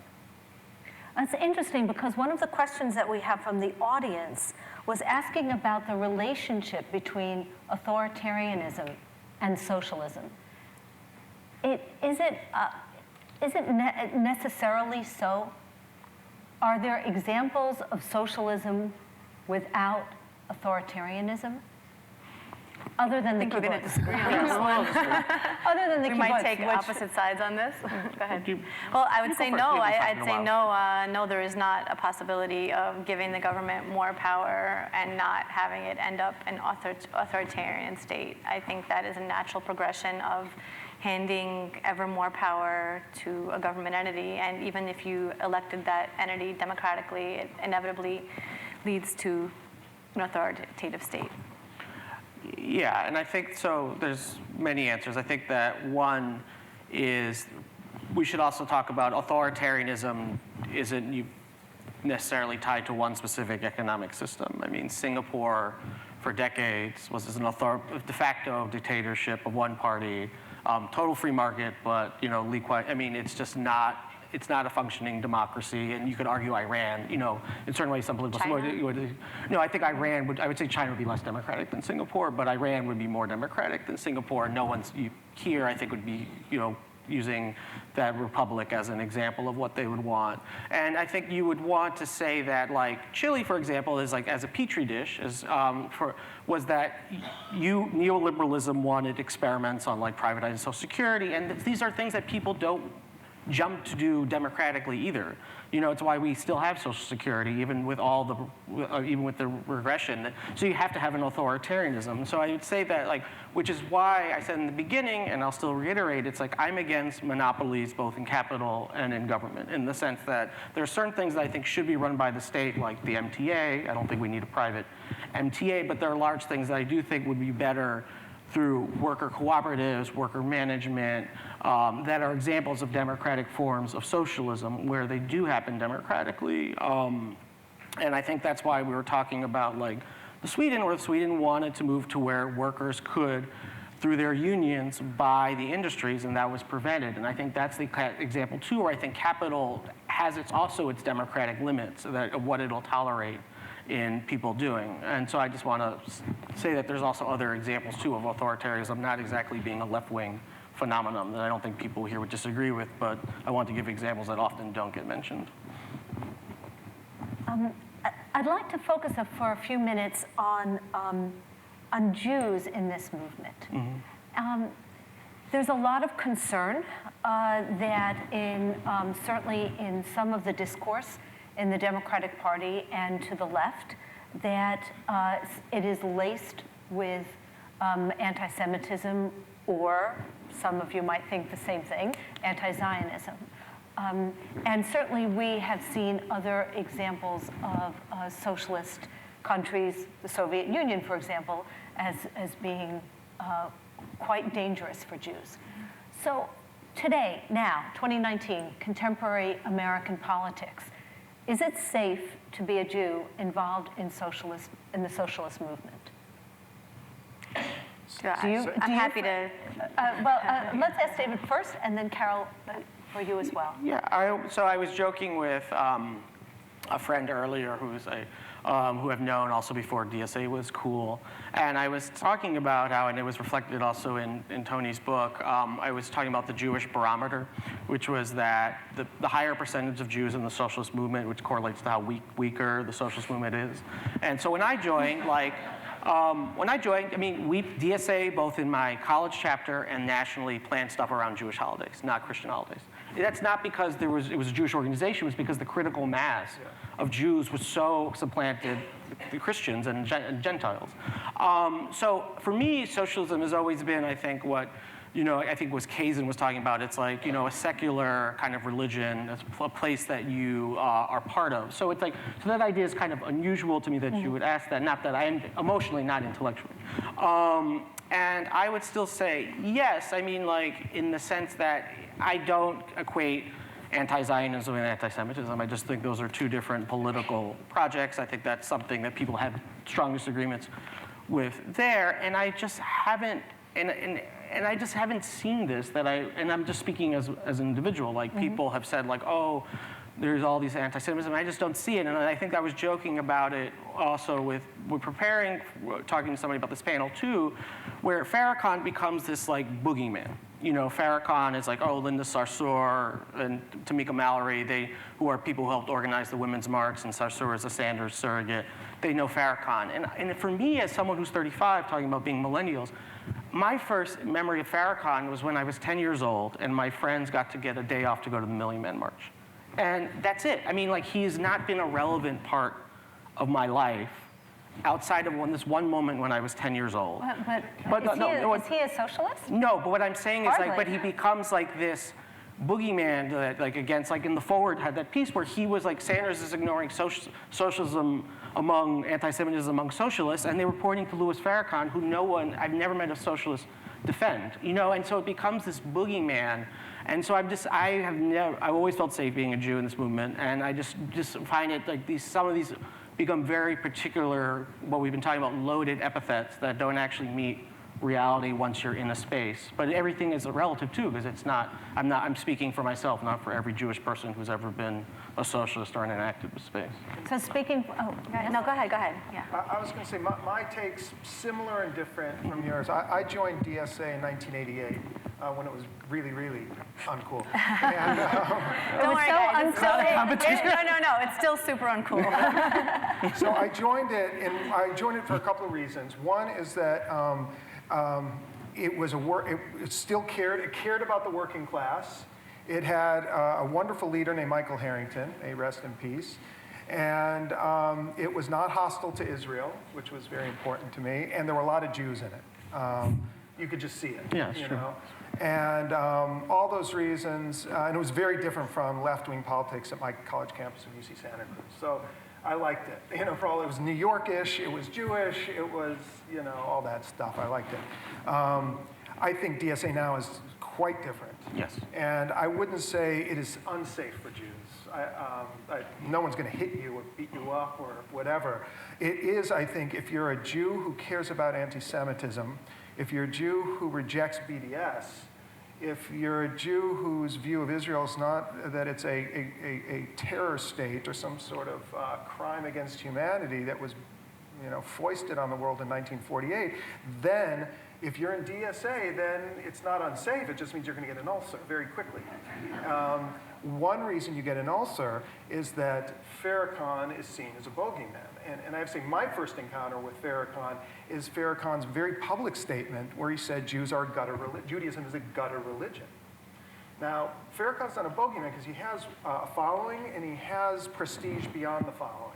A: It's interesting because one of the questions that we have from the audience was asking about the relationship between authoritarianism and socialism. Is it necessarily so? Are there examples of socialism without authoritarianism? Other than the
E: I think we're going to
A: kibbutz.
E: disagree on this one.
A: Other than the
E: We
A: kibbutz,
E: might take
A: which-
E: opposite sides on this. Go ahead.
B: You-
E: Well, I would
B: you
E: say
B: go first.
E: no.
B: We haven't
E: I'd
B: talked
E: say
B: in a
E: no. No, there is not a possibility of giving the government more power and not having it end up an authoritarian state. I think that is a natural progression of handing ever more power to a government entity. And even if you elected that entity democratically, it inevitably leads to an authoritative state.
B: Yeah, and I think so. There's many answers. I think that one is we should also talk about authoritarianism isn't necessarily tied to one specific economic system. I mean, Singapore for decades was an de facto dictatorship of one party, total free market, but I mean, it's just not. It's not a functioning democracy, and you could argue Iran. In certain ways, some political. No, I think Iran would. I would say China would be less democratic than Singapore, but Iran would be more democratic than Singapore. No one's here. I think would be using that republic as an example of what they would want. And I think you would want to say that, like Chile, for example, is like as a petri dish, was that neoliberalism wanted experiments on like privatizing Social Security, and these are things that people don't jump to do democratically either. It's why we still have Social Security, even with even with the regression. So you have to have an authoritarianism. So I would say that, which is why I said in the beginning, and I'll still reiterate, it's like I'm against monopolies both in capital and in government, in the sense that there are certain things that I think should be run by the state, like the MTA. I don't think we need a private MTA, but there are large things that I do think would be better through worker cooperatives, worker management, that are examples of democratic forms of socialism where they do happen democratically. And I think that's why we were talking about Sweden wanted to move to where workers could, through their unions, buy the industries, and that was prevented. And I think that's the example too, where I think capital has also its democratic limits of what it'll tolerate in people doing. And so I just want to say that there's also other examples too of authoritarianism not exactly being a left-wing phenomenon that I don't think people here would disagree with, but I want to give examples that often don't get mentioned.
A: I'd like to focus for a few minutes on Jews in this movement. There's a lot of concern that certainly in some of the discourse, in the Democratic Party and to the left, that it is laced with anti-Semitism, or some of you might think the same thing, anti-Zionism. And certainly we have seen other examples of socialist countries, the Soviet Union, for example, as being quite dangerous for Jews. So today, now, 2019, contemporary American politics, is it safe to be a Jew involved in the socialist movement?
E: I'm happy to.
A: Let's ask David first, and then Karol, for you as well.
B: Yeah, so I was joking with a friend earlier who I've known also before DSA was cool, and I was talking about how, and it was reflected also in Tony's book, I was talking about the Jewish barometer, which was that the higher percentage of Jews in the socialist movement, which correlates to how weaker the socialist movement is. And so when I joined, I mean, DSA, both in my college chapter and nationally, planned stuff around Jewish holidays, not Christian holidays. That's not because it was a Jewish organization, it was because the critical mass of Jews was so supplanted the Christians and Gentiles. So for me, socialism has always been, I think, what, I think was Kazin was talking about. It's like, a secular kind of religion, it's a place that you are part of. So it's like, so that idea is kind of unusual to me that you would ask that, not that I am emotionally, not intellectually. And I would still say yes, I mean, in the sense that I don't equate anti-Zionism and anti-Semitism. I just think those are two different political projects. I think that's something that people have strong disagreements with there, and I just haven't, and I just haven't seen this, and I'm just speaking as an individual, people have said oh, there's all these anti-Semitism, I just don't see it, and I think I was joking about it also with talking to somebody about this panel too, where Farrakhan becomes this boogeyman. Farrakhan is Linda Sarsour and Tamika Mallory, who are people who helped organize the Women's March, and Sarsour is a Sanders surrogate. They know Farrakhan. And for me, as someone who's 35, talking about being millennials, my first memory of Farrakhan was when I was 10 years old, and my friends got to get a day off to go to the Million Man March. And that's it. I mean, he's not been a relevant part of my life outside of this one moment when I was 10 years old.
A: But is he a socialist?
B: No, but what I'm saying is
A: Hardly.
B: but he becomes this boogeyman that against, in the Forward had that piece where he was Sanders is ignoring socialism among anti-Semitism among socialists, and they were pointing to Louis Farrakhan, who I've never met a socialist defend, and so it becomes this boogeyman. And so I've always felt safe being a Jew in this movement, and I just find it some of these become very particular, what we've been talking about, loaded epithets that don't actually meet reality once you're in a space. But everything is relative too, because I'm speaking for myself, not for every Jewish person who's ever been a socialist or in an activist space.
A: So speaking,
E: No, go ahead. Yeah.
D: I was going to say, my take's similar and different from yours. I joined DSA in 1988 when it was really, really uncool. And,
E: Don't worry, guys. No, it's still super uncool.
D: so I joined it for a couple of reasons. One is that it still cared about the working class. It had a wonderful leader named Michael Harrington, may he rest in peace. And it was not hostile to Israel, which was very important to me. And there were a lot of Jews in it. You could just see it.
B: Yeah, sure.
D: And all those reasons, and it was very different from left-wing politics at my college campus in UC Santa Cruz. So I liked it. It was New York-ish, it was Jewish, it was, all that stuff. I liked it. I think DSA now is quite different.
B: Yes.
D: And I wouldn't say it is unsafe for Jews. No one's going to hit you or beat you up or whatever. It is, I think, if you're a Jew who cares about anti-Semitism, if you're a Jew who rejects BDS, if you're a Jew whose view of Israel is not that it's a terror state or some sort of crime against humanity that was foisted on the world in 1948, then if you're in DSA, then it's not unsafe. It just means you're going to get an ulcer very quickly. One reason you get an ulcer is that Farrakhan is seen as a bogeyman. And I have to say, my first encounter with Farrakhan is Farrakhan's very public statement where he said Judaism is a gutter religion. Now, Farrakhan's not a bogeyman because he has a following and he has prestige beyond the following.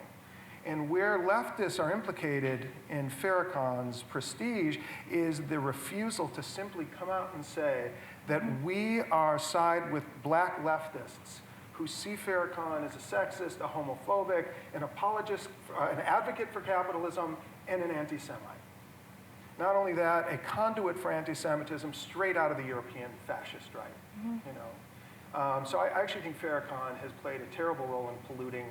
D: And where leftists are implicated in Farrakhan's prestige is the refusal to simply come out and say that we are side with black leftists who see Farrakhan as a sexist, a homophobic, an apologist, an advocate for capitalism, and an anti-Semite. Not only that, a conduit for anti-Semitism straight out of the European fascist right. You know, so I actually think Farrakhan has played a terrible role in polluting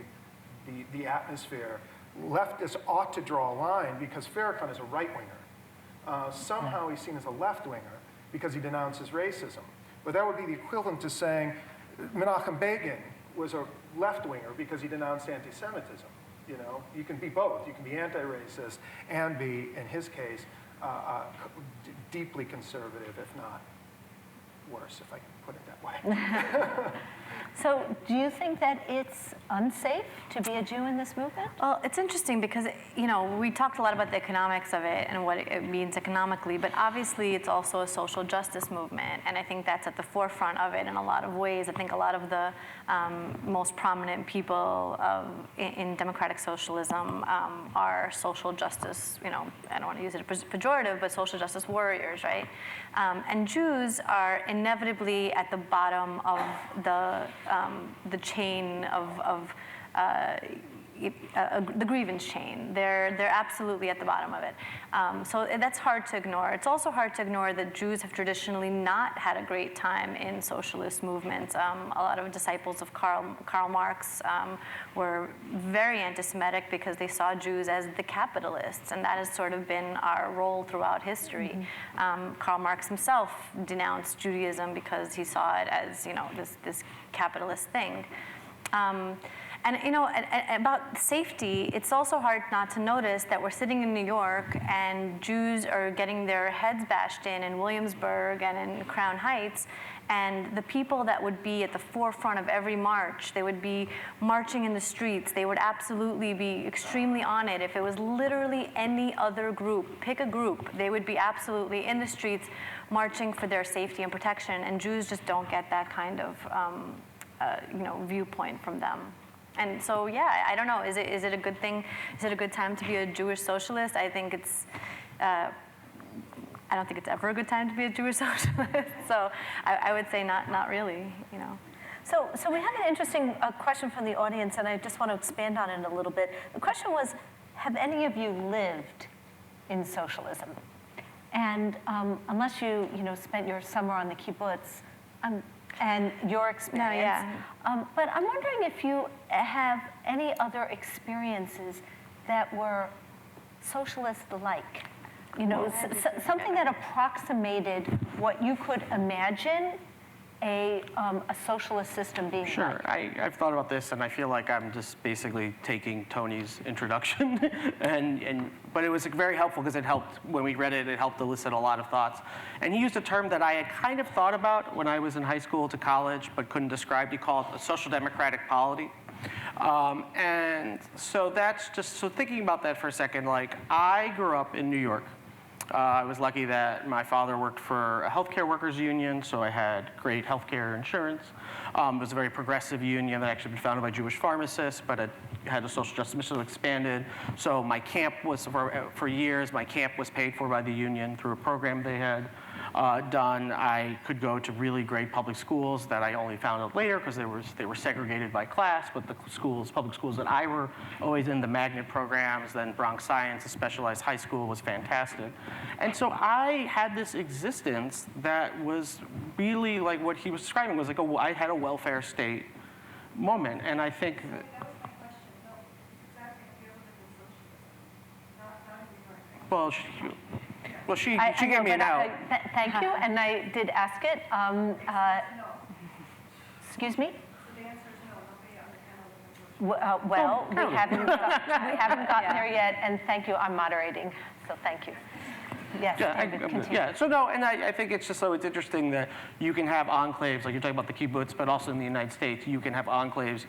D: the atmosphere. Leftists ought to draw a line because Farrakhan is a right-winger. Somehow he's seen as a left-winger because he denounces racism. But that would be the equivalent to saying Menachem Begin was a left-winger because he denounced anti-Semitism. You know, you can be both. You can be anti-racist and be, in his case, deeply conservative, if not worse, if I can put it that way.
A: So do you think that it's unsafe to be a Jew in this movement?
E: Well, it's interesting because, you know, we talked a lot about the economics of it and what it means economically, but obviously it's also a social justice movement, and I think that's at the forefront of it in a lot of ways. I think a lot of the most prominent people in democratic socialism are social justice, you know, I don't want to use it as pejorative, but social justice warriors, right? And Jews are inevitably at the bottom of the chain of the grievance chain. They're absolutely at the bottom of it. So that's hard to ignore. It's also hard to ignore that Jews have traditionally not had a great time in socialist movements. A lot of disciples of Karol Marx were very anti-Semitic because they saw Jews as the capitalists, and that has sort of been our role throughout history. Karl Marx himself denounced Judaism because he saw it as, you know, this capitalist thing. And, you know, about safety, it's also hard not to notice that we're sitting in New York and Jews are getting their heads bashed in Williamsburg and in Crown Heights, and the people that would be at the forefront of every march, they would be marching in the streets, they would absolutely be extremely on it. If it was literally any other group, pick a group, they would be absolutely in the streets marching for their safety and protection, and Jews just don't get that kind of you know, viewpoint from them. And so, yeah, I don't know. Is it a good thing? Is it a good time to be a Jewish socialist? I think it's. I don't think it's ever a good time to be a Jewish socialist. So I would say not really. You know.
A: So we have an interesting question from the audience, and I just want to expand on it a little bit. The question was, have any of you lived in socialism? And unless you spent your summer on the kibbutz, and your experience.
E: No, yeah.
A: But I'm wondering if you have any other experiences that were socialist-like, you know, something that approximated what you could imagine a socialist system being
B: Sure,
A: like.
B: I've thought about this, and I feel like I'm just basically taking Tony's introduction, but it was very helpful because it helped, when we read it, it helped elicit a lot of thoughts. And he used a term that I had kind of thought about when I was in high school to college, but couldn't describe. He called it a social democratic polity. And so that's just, so thinking about that for a second, like I grew up in New York. I was lucky that my father worked for a healthcare workers union, so I had great healthcare insurance. It was a very progressive union that actually been founded by Jewish pharmacists, but it had a social justice mission that expanded. So my camp was, for years, my camp was paid for by the union through a program they had done. I could go to really great public schools that I only found out later because they were segregated by class, but the public schools that I were always in, the magnet programs, then Bronx Science, a specialized high school, was fantastic. And so I had this existence that was really like what he was describing was like I had a welfare state moment, and I think she gave me an out.
A: Thank you, and I did ask it. Excuse me?
F: The answer is no, nobody on the panel.
A: Well, we haven't gotten there yet, and thank you. I'm moderating, so thank you. Yes, David, continue.
B: Yeah, so no, and I think it's just so it's interesting that you can have enclaves, like you're talking about the kibbutz, but also in the United States, you can have enclaves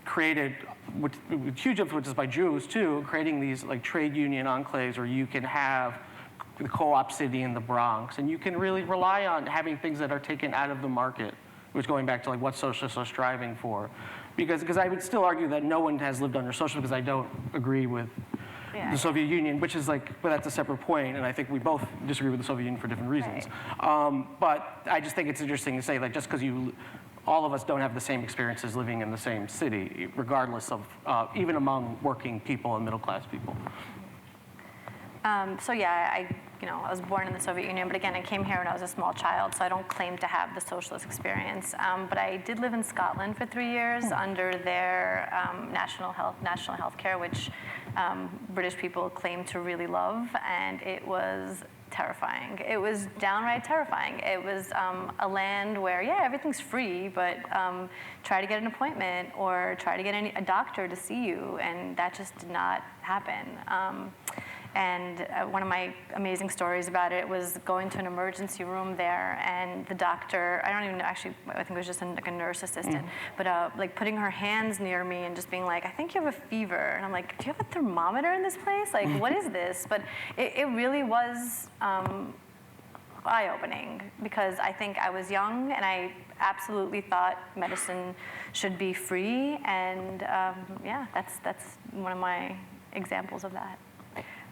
B: created with huge influences by Jews too, creating these like trade union enclaves, or you can have the co-op city in the Bronx, and you can really rely on having things that are taken out of the market which going back to like what socialists are striving for. Because I would still argue that no one has lived under socialism, because I don't agree with the Soviet Union, which is like, but that's a separate point, and I think we both disagree with the Soviet Union for different reasons. But I just think it's interesting to say that just because all of us don't have the same experiences living in the same city, regardless of, even among working people and middle class people.
E: So yeah, I was born in the Soviet Union, but again, I came here when I was a small child, so I don't claim to have the socialist experience. But I did live in Scotland for 3 years under their national health care, which British people claim to really love, and it was terrifying. It was downright terrifying. It was a land where, yeah, everything's free, but try to get an appointment or try to get a doctor to see you, and that just did not happen. And one of my amazing stories about it was going to an emergency room there, and the doctor, I don't even know, actually, I think it was just like a nurse assistant, but like putting her hands near me and just being like, I think you have a fever. And I'm like, do you have a thermometer in this place? Like, what is this? But it really was eye-opening, because I think I was young and I absolutely thought medicine should be free. And yeah, that's one of my examples of that.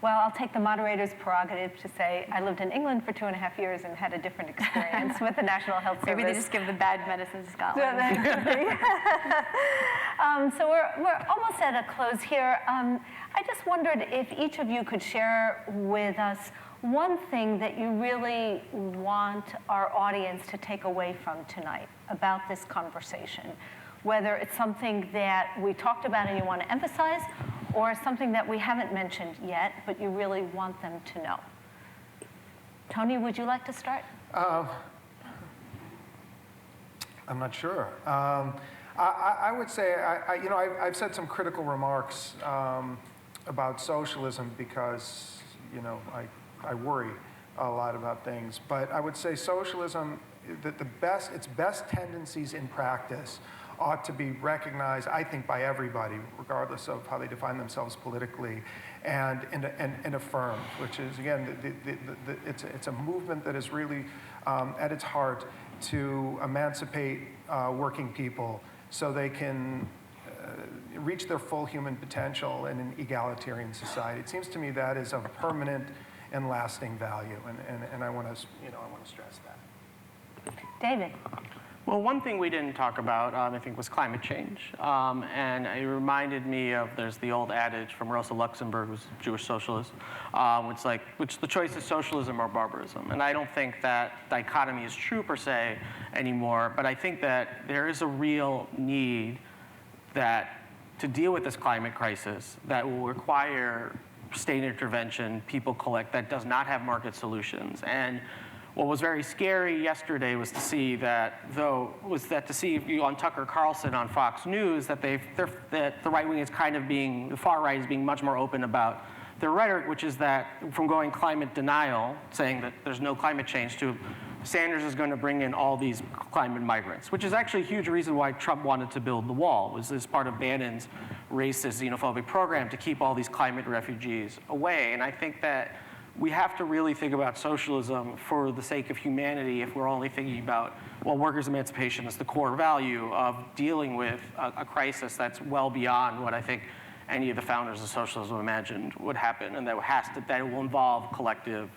A: Well, I'll take the moderator's prerogative to say I lived in England for 2.5 years and had a different experience with the National Health Service.
E: Maybe they just give the bad medicine to Scotland.
A: So we're almost at a close here. I just wondered if each of you could share with us one thing that you really want our audience to take away from tonight about this conversation, whether it's something that we talked about and you want to emphasize, or something that we haven't mentioned yet, but you really want them to know. Tony, would you like to start?
D: I'm not sure. I would say, I've said some critical remarks about socialism because, I worry a lot about things. But I would say socialism, its best tendencies in practice ought to be recognized, I think, by everybody, regardless of how they define themselves politically, and affirmed, which is, again, it's a movement that is really, at its heart, to emancipate working people so they can reach their full human potential in an egalitarian society. It seems to me that is of permanent and lasting value, and I want to stress that.
A: David.
B: Well, one thing we didn't talk about, I think, was climate change. And it reminded me of, there's the old adage from Rosa Luxemburg, who's a Jewish socialist, which the choice is socialism or barbarism. And I don't think that dichotomy is true per se anymore, but I think that there is a real need to deal with this climate crisis that will require state intervention, people collect, that does not have market solutions. And what was very scary yesterday was to see that, on Tucker Carlson on Fox News, that the right wing is kind of the far right is being much more open about their rhetoric, which is that from going climate denial, saying that there's no climate change, to Sanders is going to bring in all these climate migrants, which is actually a huge reason why Trump wanted to build the wall, was this part of Bannon's racist, xenophobic program to keep all these climate refugees away. And I think that we have to really think about socialism for the sake of humanity if we're only thinking about, well, workers' emancipation is the core value of dealing with a crisis that's well beyond what I think any of the founders of socialism imagined would happen, and that it will involve collective,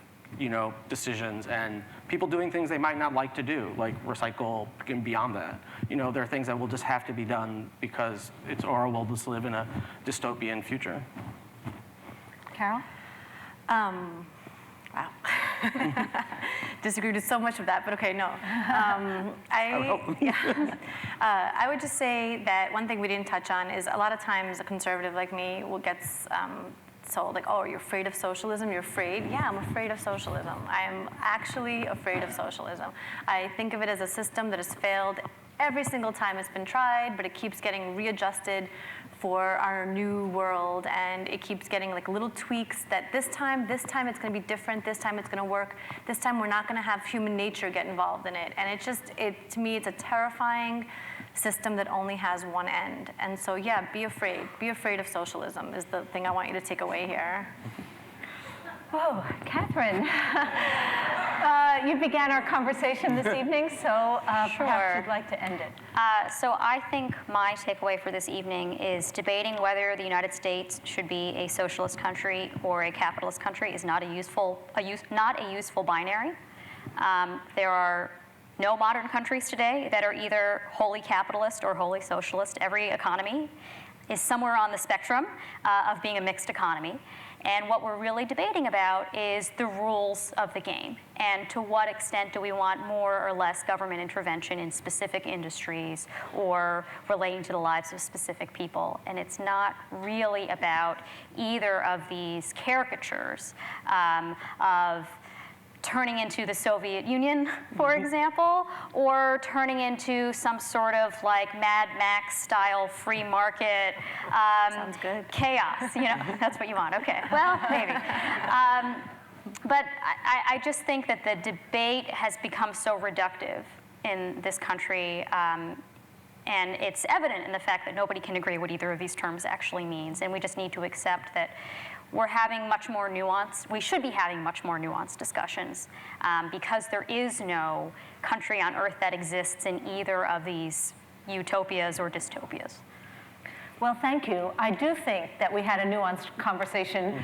B: decisions and people doing things they might not like to do, like recycle and beyond that. There are things that will just have to be done because it's horrible to live in a dystopian future.
A: Carol?
E: Wow. Disagreed with so much of that, but okay, no. I would just say that one thing we didn't touch on is a lot of times a conservative like me gets told, like, oh, you're afraid of socialism? You're afraid? Yeah, I'm afraid of socialism. I'm actually afraid of socialism. I think of it as a system that has failed every single time it's been tried, but it keeps getting readjusted for our new world, and it keeps getting like little tweaks that this time it's going to be different, this time it's going to work, this time we're not going to have human nature get involved in it. And to me, it's a terrifying system that only has one end. And so, yeah, be afraid of socialism is the thing I want you to take away here.
A: Whoa, Catherine. You began our conversation this evening, so perhaps
C: Sure.
A: you'd like to end it.
C: So I think my takeaway for this evening is debating whether the United States should be a socialist country or a capitalist country is not a useful binary. There are no modern countries today that are either wholly capitalist or wholly socialist. Every economy is somewhere on the spectrum of being a mixed economy. And what we're really debating about is the rules of the game, and to what extent do we want more or less government intervention in specific industries or relating to the lives of specific people. And it's not really about either of these caricatures of turning into the Soviet Union, for example, or turning into some sort of like Mad Max style free market
E: Sounds good.
C: chaos. That's what you want. Okay, well, maybe. But I just think that the debate has become so reductive in this country, and it's evident in the fact that nobody can agree what either of these terms actually means, and we just need to accept that we're having much more nuance. We should be having much more nuanced discussions because there is no country on earth that exists in either of these utopias or dystopias.
A: Well, thank you. I do think that we had a nuanced conversation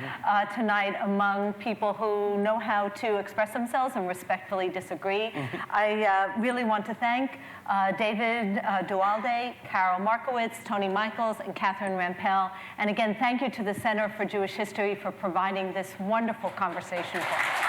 A: tonight among people who know how to express themselves and respectfully disagree. I really want to thank David Duhalde, Karol Markowicz, Tony Michels, and Catherine Rampell. And again, thank you to the Center for Jewish History for providing this wonderful conversation for us.